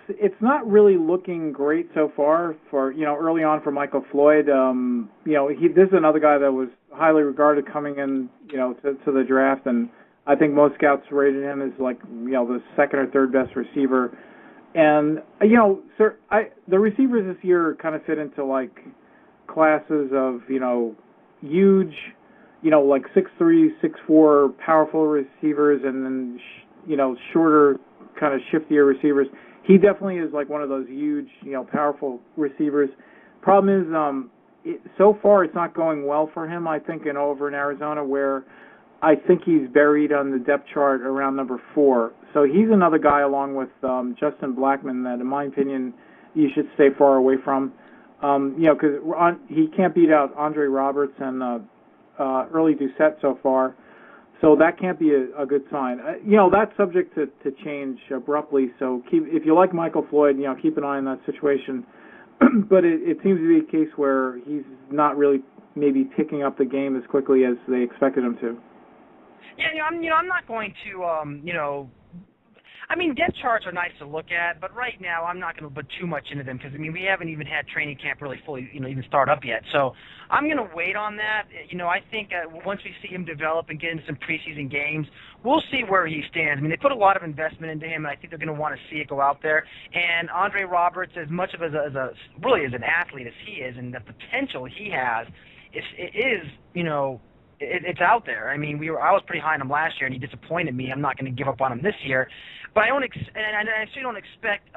it's not really looking great so far for, early on for Michael Floyd. This is another guy that was highly regarded coming in, to the draft, and I think most scouts rated him as like, the second or third best receiver. And, the receivers this year kind of fit into like classes of, huge, like 6'3", 6'4", powerful receivers, and then, shorter, kind of shiftier receivers. He definitely is like one of those huge, powerful receivers. Problem is, so far it's not going well for him, I think, over in Arizona, where I think he's buried on the depth chart around number 4. So he's another guy along with Justin Blackmon that, in my opinion, you should stay far away from. Because he can't beat out Andre Roberts and early Doucette so far. So that can't be a good sign. That's subject to change abruptly. So if you like Michael Floyd, keep an eye on that situation. But it seems to be a case where he's not really maybe picking up the game as quickly as they expected him to. Yeah, I'm not going to, depth charts are nice to look at, but right now I'm not going to put too much into them because, we haven't even had training camp really fully, even start up yet. So I'm going to wait on that. I think once we see him develop and get into some preseason games, we'll see where he stands. They put a lot of investment into him, and I think they're going to want to see it go out there. And Andre Roberts, as much of as an athlete as he is, and the potential he has, it's out there. I was pretty high on him last year, and he disappointed me. I'm not going to give up on him this year, but I actually don't expect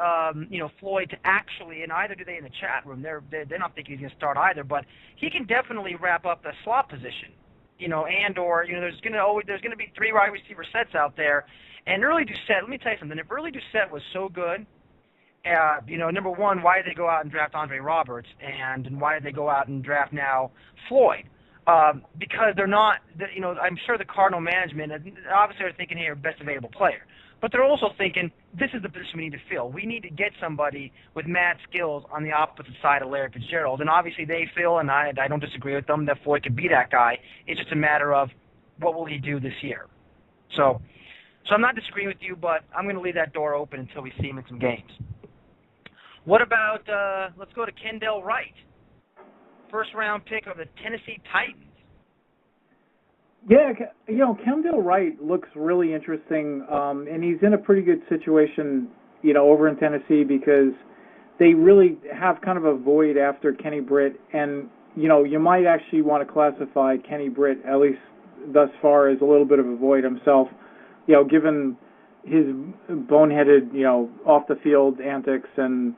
Floyd to actually, and either do they in the chat room. They're not thinking he's going to start either, but he can definitely wrap up the slot position. There's going to be 3 wide receiver sets out there, and early Doucette. Let me tell you something. If early Doucette was so good, number one, why did they go out and draft Andre Roberts, and why did they go out and draft now Floyd? Because they're not, I'm sure the Cardinal management, obviously they're thinking, hey, best available player. But they're also thinking, this is the position we need to fill. We need to get somebody with mad skills on the opposite side of Larry Fitzgerald. And obviously they feel, and I don't disagree with them, that Floyd could be that guy. It's just a matter of what will he do this year. So I'm not disagreeing with you, but I'm going to leave that door open until we see him in some games. What about, let's go to Kendall Wright. First-round pick of the Tennessee Titans. Yeah, Kendall Wright looks really interesting, and he's in a pretty good situation, over in Tennessee because they really have kind of a void after Kenny Britt, and, you might actually want to classify Kenny Britt, at least thus far, as a little bit of a void himself, given his boneheaded, off-the-field antics and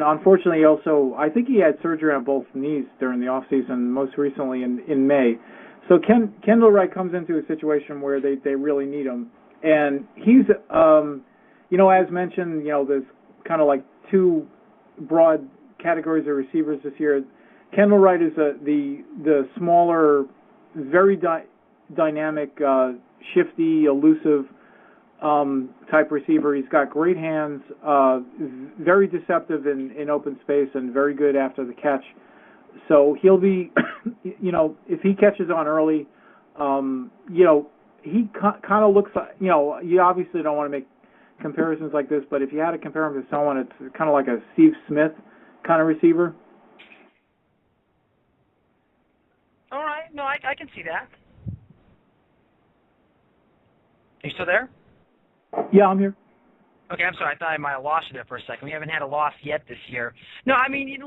unfortunately also, I think he had surgery on both knees during the offseason, most recently in May. So Kendall Wright comes into a situation where they really need him. And he's, as mentioned, there's kind of like 2 broad categories of receivers this year. Kendall Wright is the smaller, very dynamic, shifty, elusive type receiver. He's got great hands, very deceptive in open space, and very good after the catch. So he'll be, if he catches on early, he kind of looks like, you obviously don't want to make comparisons like this, but if you had to compare him to someone, it's kind of like a Steve Smith kind of receiver. All right. No, I can see that. Are you still there? Yeah, I'm here. Okay, I'm sorry. I thought I might have lost you there for a second. We haven't had a loss yet this year. No,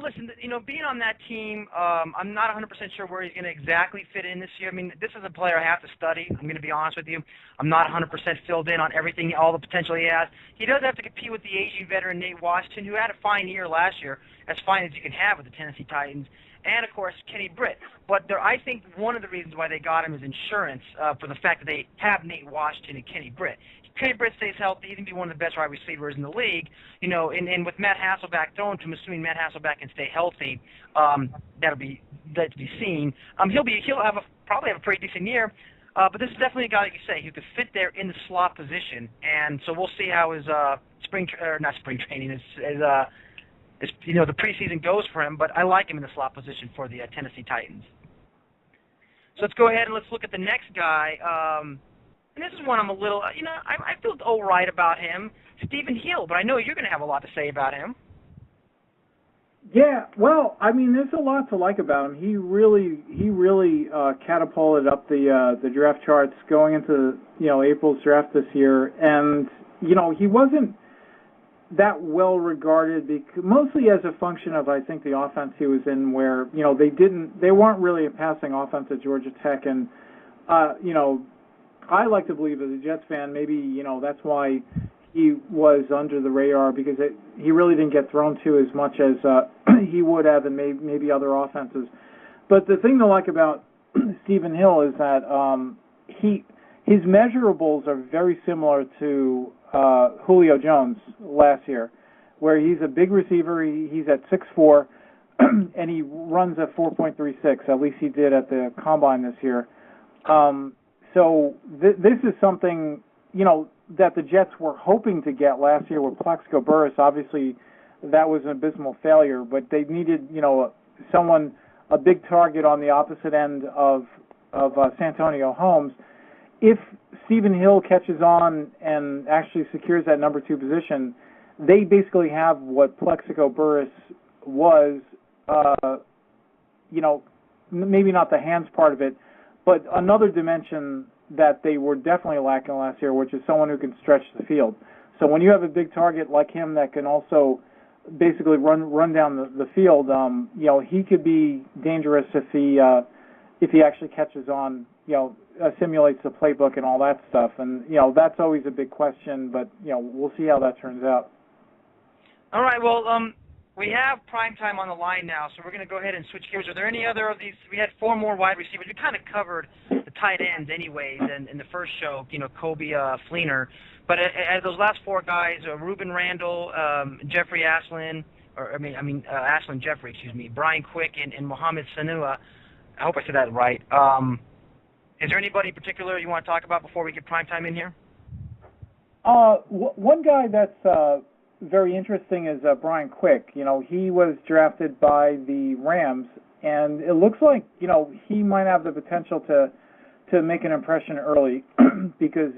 listen, being on that team, I'm not 100% sure where he's going to exactly fit in this year. This is a player I have to study. I'm going to be honest with you. I'm not 100% filled in on everything, all the potential he has. He does have to compete with the aging veteran Nate Washington, who had a fine year last year, as fine as you can have with the Tennessee Titans. and of course Kenny Britt. But I think one of the reasons why they got him is insurance for the fact that they have Nate Washington and Kenny Britt. Kenny Britt stays healthy, he can be one of the best wide receivers in the league. You know, and with Matt Hasselbeck thrown to him, assuming Matt Hasselbeck can stay healthy, that'll be to be seen. He'll probably have a pretty decent year. But this is definitely a guy, like you say, who could fit there in the slot position, and so we'll see how his the preseason goes for him. But I like him in the slot position for the Tennessee Titans. So let's go ahead and let's look at the next guy. And this is one I'm a little, I feel all right about him, Stephen Hill. But I know you're going to have a lot to say about him. Yeah, well, I mean, there's a lot to like about him. He really catapulted up the draft charts going into April's draft this year, and he wasn't that well regarded mostly as a function of I think the offense he was in, where they weren't really a passing offense at Georgia Tech, and I like to believe as a Jets fan maybe that's why he was under the radar, because he really didn't get thrown to as much as he would have in maybe other offenses. But the thing to like about Stephen Hill is that his measurables are very similar to Julio Jones last year, where he's a big receiver. He's at 6'4", and he runs a 4.36. At least he did at the Combine this year. So this is something, that the Jets were hoping to get last year with Plaxico Burress. Obviously, that was an abysmal failure, but they needed, a big target on the opposite end of Santonio Holmes. If Stephen Hill catches on and actually secures that number 2 position, they basically have what Plaxico Burress was, maybe not the hands part of it, but another dimension that they were definitely lacking last year, which is someone who can stretch the field. So when you have a big target like him that can also basically run down the field, he could be dangerous if he actually catches on, simulates the playbook and all that stuff. And that's always a big question, but we'll see how that turns out. All right. Well, we have primetime on the line now, so we're going to go ahead and switch gears. Are there any other of these? We had 4 more wide receivers. We kind of covered the tight ends anyways in the first show, Kobe Fleener. But as those last 4 guys, Ruben Randall, Jeffrey Aslan, Aslan Jeffrey, Brian Quick, and Mohamed Sanua. I hope I said that right. Is there anybody in particular you want to talk about before we get primetime in here? One guy that's very interesting is Brian Quick. He was drafted by the Rams, and it looks like he might have the potential to make an impression early because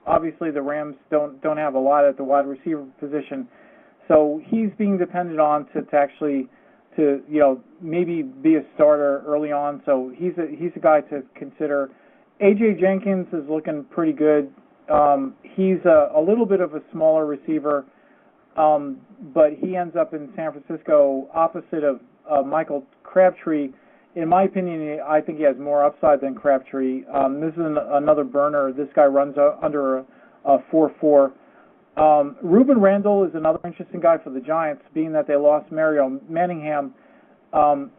obviously the Rams don't have a lot at the wide receiver position, so he's being depended on to actually maybe be a starter early on. So he's a guy to consider. AJ Jenkins is looking pretty good. He's a little bit of a smaller receiver, but he ends up in San Francisco opposite of Michael Crabtree. In my opinion, I think he has more upside than Crabtree. This is another burner. This guy runs under a 4.4. Ruben Randall is another interesting guy for the Giants, being that they lost Mario Manningham.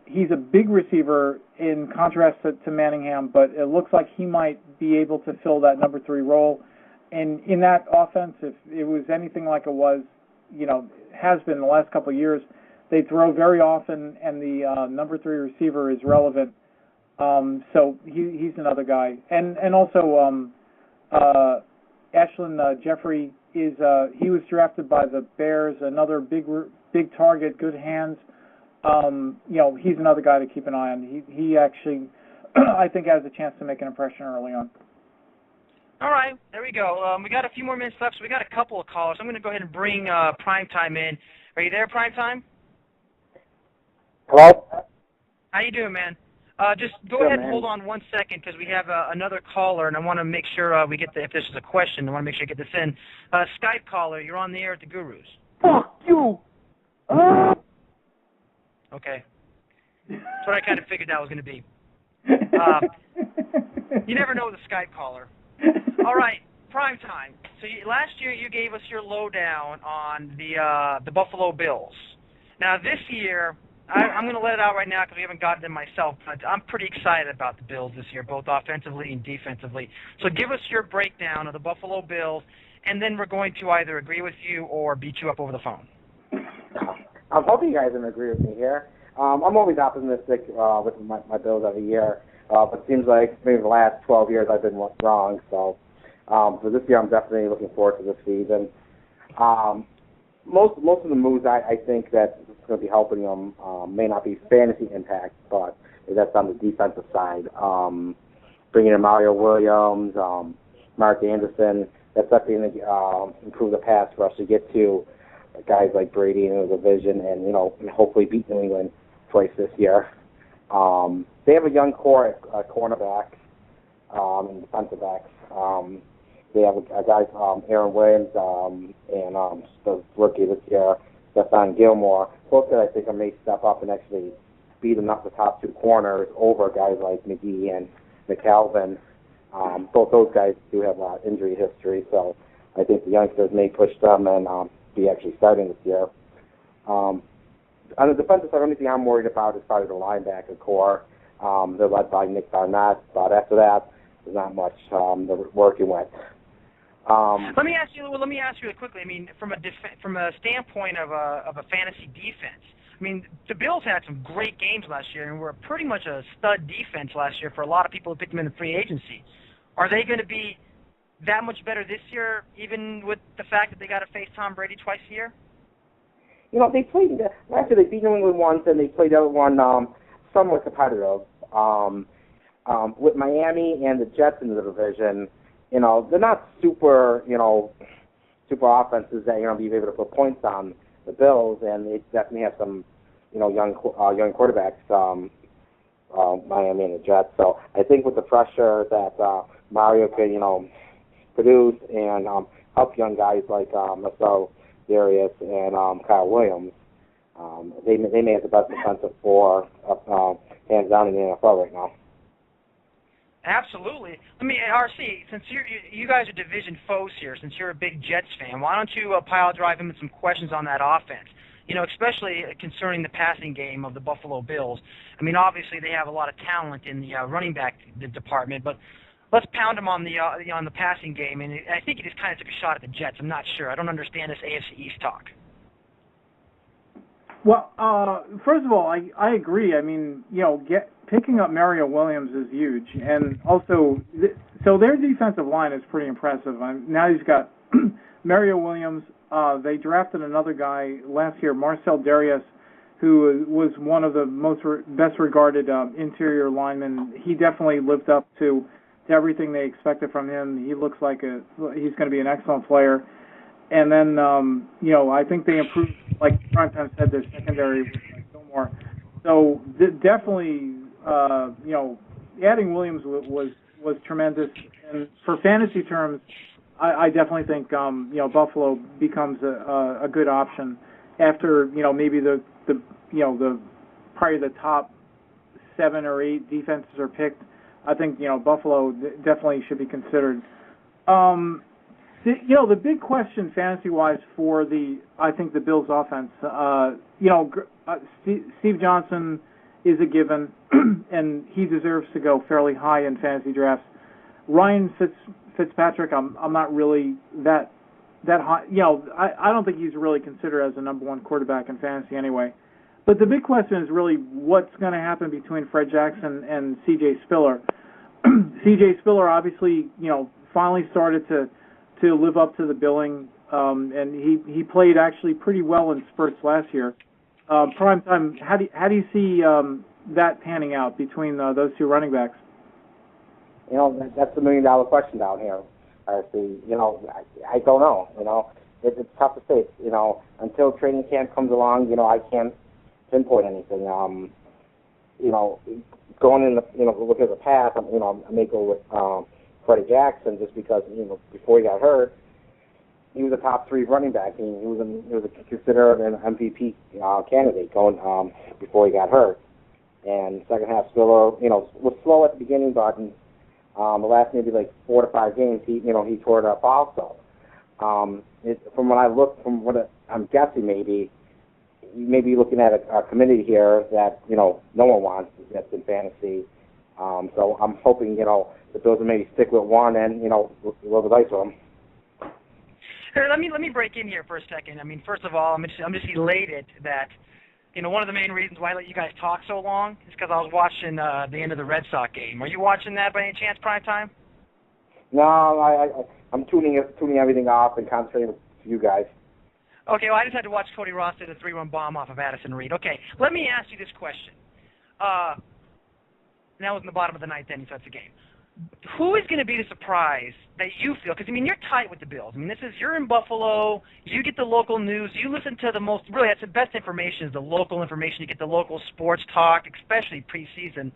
He's a big receiver in contrast to Manningham, but it looks like he might be able to fill that number 3 role. And in that offense, if it was anything like it was, has been the last couple of years, they throw very often, and the number 3 receiver is relevant. So he's another guy. And also Ashlyn Jeffrey he was drafted by the Bears, another big target, good hands. He's another guy to keep an eye on. He actually, I think, has a chance to make an impression early on. All right, there we go. We got a few more minutes left, so we got a couple of callers. I'm going to go ahead and bring Primetime in. Are you there, Primetime? Hello? How you doing, man? Just go ahead and hold on 1 second because we have another caller, and I want to make sure we get if this is a question, I want to make sure I get this in. Skype caller, you're on the air at the Gurus. Fuck you! Okay. That's what I kind of figured that was going to be. You never know with a Skype caller. All right, Primetime. So last year you gave us your lowdown on the Buffalo Bills. Now this year, I'm going to let it out right now because we haven't gotten it myself, but I'm pretty excited about the Bills this year, both offensively and defensively. So give us your breakdown of the Buffalo Bills, and then we're going to either agree with you or beat you up over the phone. I'm hoping you guys can agree with me here. I'm always optimistic with my Bills every year, but it seems like maybe the last 12 years I've been wrong. So this year I'm definitely looking forward to this season. Most of the moves I think that is going to be helping them may not be fantasy impact, but that's on the defensive side. Bringing in Mario Williams, Mark Anderson, that's definitely going to improve the pass rush to get to guys like Brady in the division, and and hopefully beat New England twice this year. They have a young core at cornerback and defensive backs. They have a guy, Aaron Williams, and the rookie this year, Stephon Gilmore. Both guys I think may step up and actually beat them up the top two corners over guys like McGee and McAlvin. Both those guys do have injury history, so I think the youngsters may push them and be actually starting this year. On the defensive side, the only thing I'm worried about is probably the linebacker core. They're led by Nick Barnett, but after that, there's not much they're working with. Let me ask you really quickly. I mean, from a standpoint of a fantasy defense, I mean, the Bills had some great games last year and were pretty much a stud defense last year for a lot of people who picked them in the free agency. Are they going to be that much better this year, even with the fact that they got to face Tom Brady twice a year? They played last year. They beat New England once, and they played the other one somewhat competitive. With Miami and the Jets in the division, they're not super offenses that be able to put points on the Bills, and they definitely have some young quarterbacks, Miami and the Jets. So I think with the pressure that Mario could produce and help young guys like Marcel Darius and Kyle Williams, they may have the best defensive four hands down in the NFL right now. Absolutely. RC, since you guys are division foes here, since you're a big Jets fan, why don't you pile drive him with some questions on that offense? Especially concerning the passing game of the Buffalo Bills. I mean, obviously they have a lot of talent in the running back department, but let's pound them on the passing game. And I think he just kind of took a shot at the Jets. I'm not sure. I don't understand this AFC East talk. Well, first of all, I agree. I mean, picking up Mario Williams is huge, and also, so their defensive line is pretty impressive. Now he's got Mario Williams. They drafted another guy last year, Marcel Darius, who was one of the best regarded interior linemen. He definitely lived up to everything they expected from him. He looks like he's going to be an excellent player. And then, I think they improved, like Primetime said, their secondary with Gilmore. So definitely, adding Williams was tremendous. And for fantasy terms, I definitely think, Buffalo becomes a good option after, maybe the probably the top 7 or 8 defenses are picked. I think, Buffalo definitely should be considered. The big question fantasy-wise for I think the Bills' offense, Steve Johnson is a given, and he deserves to go fairly high in fantasy drafts. Ryan Fitzpatrick, I'm not really that high. I don't think he's really considered as a number one quarterback in fantasy anyway. But the big question is really what's going to happen between Fred Jackson and C.J. Spiller. C.J. Spiller obviously, finally started to live up to the billing, and he played actually pretty well in spurts last year. Primetime, how do you see that panning out between those two running backs? That's the $1 million question down here. RC. I don't know. It's tough to say. Until training camp comes along, I can't pinpoint anything. Going in look at the past, I may go with Freddie Jackson just because before he got hurt, he was a top 3 running back. He was considered an MVP candidate going before he got hurt. And second half Spiller, was slow at the beginning, but in the last maybe like 4 to 5 games, he tore it up also. From what I'm guessing maybe, you may be looking at a committee here that, no one wants that's in fantasy. So I'm hoping, the Bills will maybe stick with one and, roll the dice with them. Here, let me break in here for a second. I mean, first of all, I'm just elated that, one of the main reasons why I let you guys talk so long is because I was watching the end of the Red Sox game. Are you watching that by any chance, prime time? No, I'm tuning everything off and concentrating with you guys. Okay, well, I just had to watch Cody Ross hit a 3-run bomb off of Addison Reed. Okay, let me ask you this question. That was in the bottom of the ninth inning, so that's a game. Who is going to be the surprise that you feel? Because, you're tight with the Bills. You're in Buffalo. You get the local news. You listen to that's the best information is the local information. You get the local sports talk, especially preseason.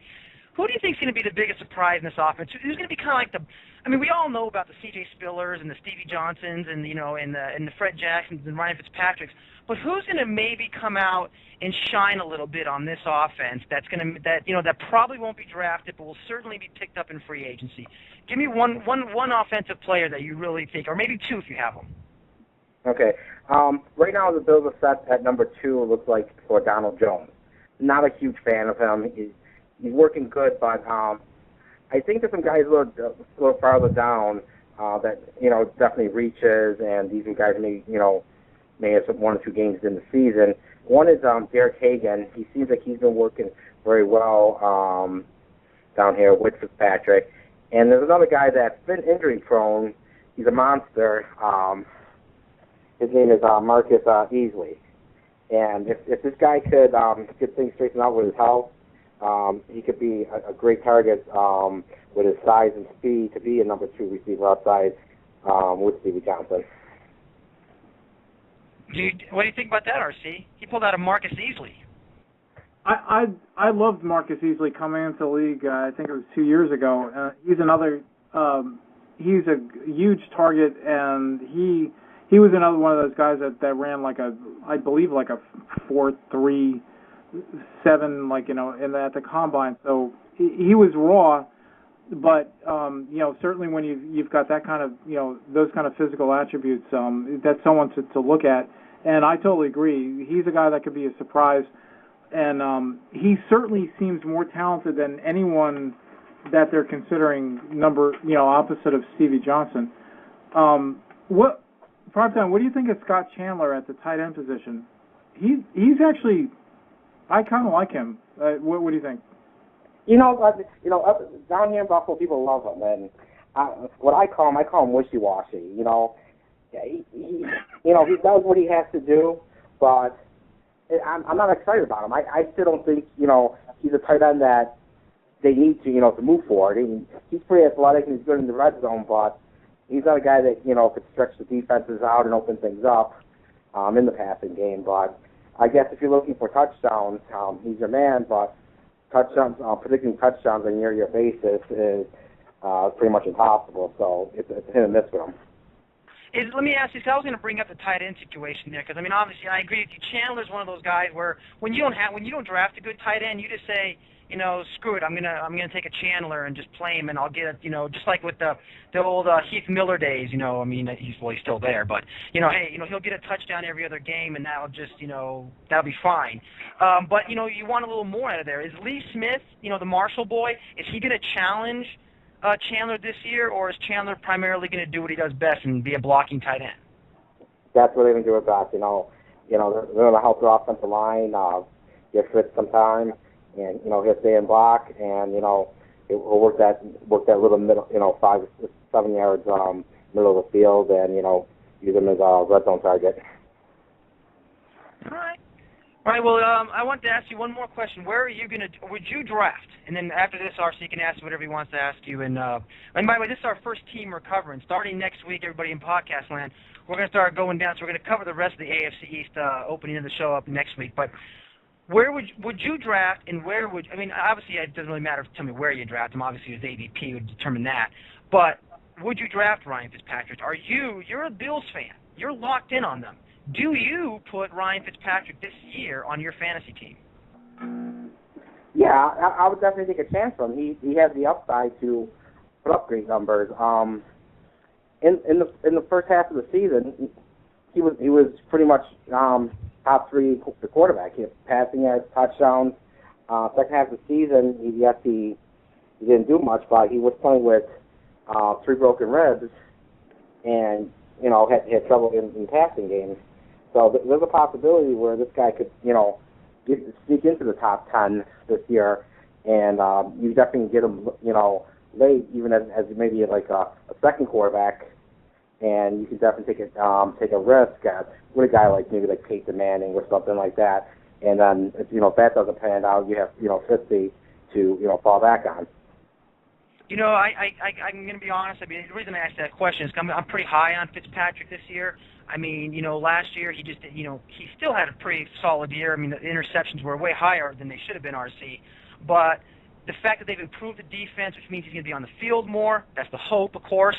Who do you think is going to be the biggest surprise in this offense? Who's going to be kind of like we all know about the C.J. Spillers and the Stevie Johnsons and, and the Fred Jacksons and Ryan Fitzpatricks. But who's going to maybe come out and shine a little bit on this offense that probably won't be drafted but will certainly be picked up in free agency? Give me one offensive player that you really think, or maybe two if you have them. Okay. Right now the Bills are set at number 2, it looks like, for Donald Jones. Not a huge fan of him. He's working good, but I think there's some guys a little farther down that definitely reaches, and these are guys may have some 1 or 2 games in the season. One is Derek Hagan. He seems like he's been working very well down here with Fitzpatrick. And there's another guy that's been injury prone. He's a monster. His name is Marcus Easley. And if this guy could get things straightened out with his health, he could be a great target with his size and speed to be a number 2 receiver outside with Stevie Johnson. What do you think about that, RC? He pulled out a Marcus Easley. I loved Marcus Easley coming into the league. I think it was 2 years ago. He's another. He's a huge target, and he was another one of those guys that ran I believe like a 4.37, at the combine. So he was raw, but certainly when you've got that kind of those kind of physical attributes, that's someone to look at. And I totally agree. He's a guy that could be a surprise, and he certainly seems more talented than anyone that they're considering opposite of Stevie Johnson. What do you think of Scott Chandler at the tight end position? He's actually, I kind of like him. What do you think? Down here in Buffalo, people love him, and what I call him wishy-washy. He does what he has to do, but I'm not excited about him. I still don't think he's a tight end that they need to move forward. He's pretty athletic and he's good in the red zone, but he's not a guy that could stretch the defenses out and open things up in the passing game. But I guess if you're looking for touchdowns, he's your man. But touchdowns, predicting touchdowns on a year-to-year basis is pretty much impossible. So it's a hit and miss for him. Let me ask you, I was going to bring up the tight end situation there, because obviously I agree with you. Chandler's one of those guys where when you don't draft a good tight end, you just say, screw it, I'm gonna take a Chandler and just play him, and I'll get it, just like with the old Heath Miller days, he's still there, but hey, he'll get a touchdown every other game, and that'll just that'll be fine. But you want a little more out of there. Is Lee Smith, the Marshall boy, is he gonna challenge Chandler this year, or is Chandler primarily going to do what he does best and be a blocking tight end? That's what they're going to do with that. They're going to help their offensive line get fit sometime, and he'll stay in block, and he'll work that little middle, 5 or 7 yards middle of the field, and use him as a red zone target. All right, well, I want to ask you one more question. Where are you would you draft? And then after this, RC can ask whatever he wants to ask you. And by the way, this is our first team we're covering. Starting next week, everybody in podcast land, we're going to start going down. So we're going to cover the rest of the AFC East opening of the show up next week. But where would you draft, and where obviously it doesn't really matter to tell me where you draft him. Obviously, his ADP would determine that. But would you draft Ryan Fitzpatrick? You're a Bills fan. You're locked in on them. Do you put Ryan Fitzpatrick this year on your fantasy team? Yeah, I would definitely take a chance on him. He has the upside to put up great numbers. In the first half of the season, he was pretty much top three quarterback. He had passing yards, touchdowns. Second half of the season, he didn't do much, but he was playing with 3 broken ribs, and had trouble in passing games. So there's a possibility where this guy could sneak into the top 10 this year, and you definitely get him late, even as maybe like a second quarterback, and you can definitely take a risk with a guy like maybe like Peyton Manning or something like that. And then if that doesn't pan out, you have Fitzy to fall back on. I'm going to be honest. I mean, the reason I asked that question is I'm pretty high on Fitzpatrick this year. I mean, last year he just, he still had a pretty solid year. I mean, the interceptions were way higher than they should have been, RC. But the fact that they've improved the defense, which means he's going to be on the field more, that's the hope, of course.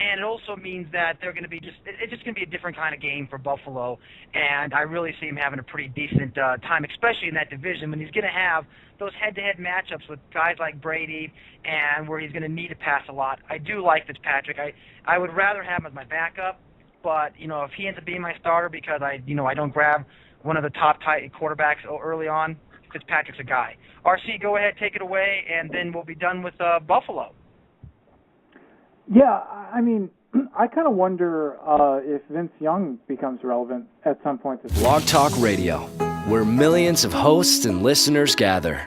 And it also means that they're going to be it's just going to be a different kind of game for Buffalo. And I really see him having a pretty decent time, especially in that division, when he's going to have those head-to-head matchups with guys like Brady and where he's going to need to pass a lot. I do like Fitzpatrick. I would rather have him as my backup, but, if he ends up being my starter because I don't grab one of the top tight quarterbacks early on, Fitzpatrick's a guy. RC, go ahead, take it away, and then we'll be done with Buffalo. Yeah, I mean, I kind of wonder if Vince Young becomes relevant at some point this year. Blog Talk Radio, where millions of hosts and listeners gather.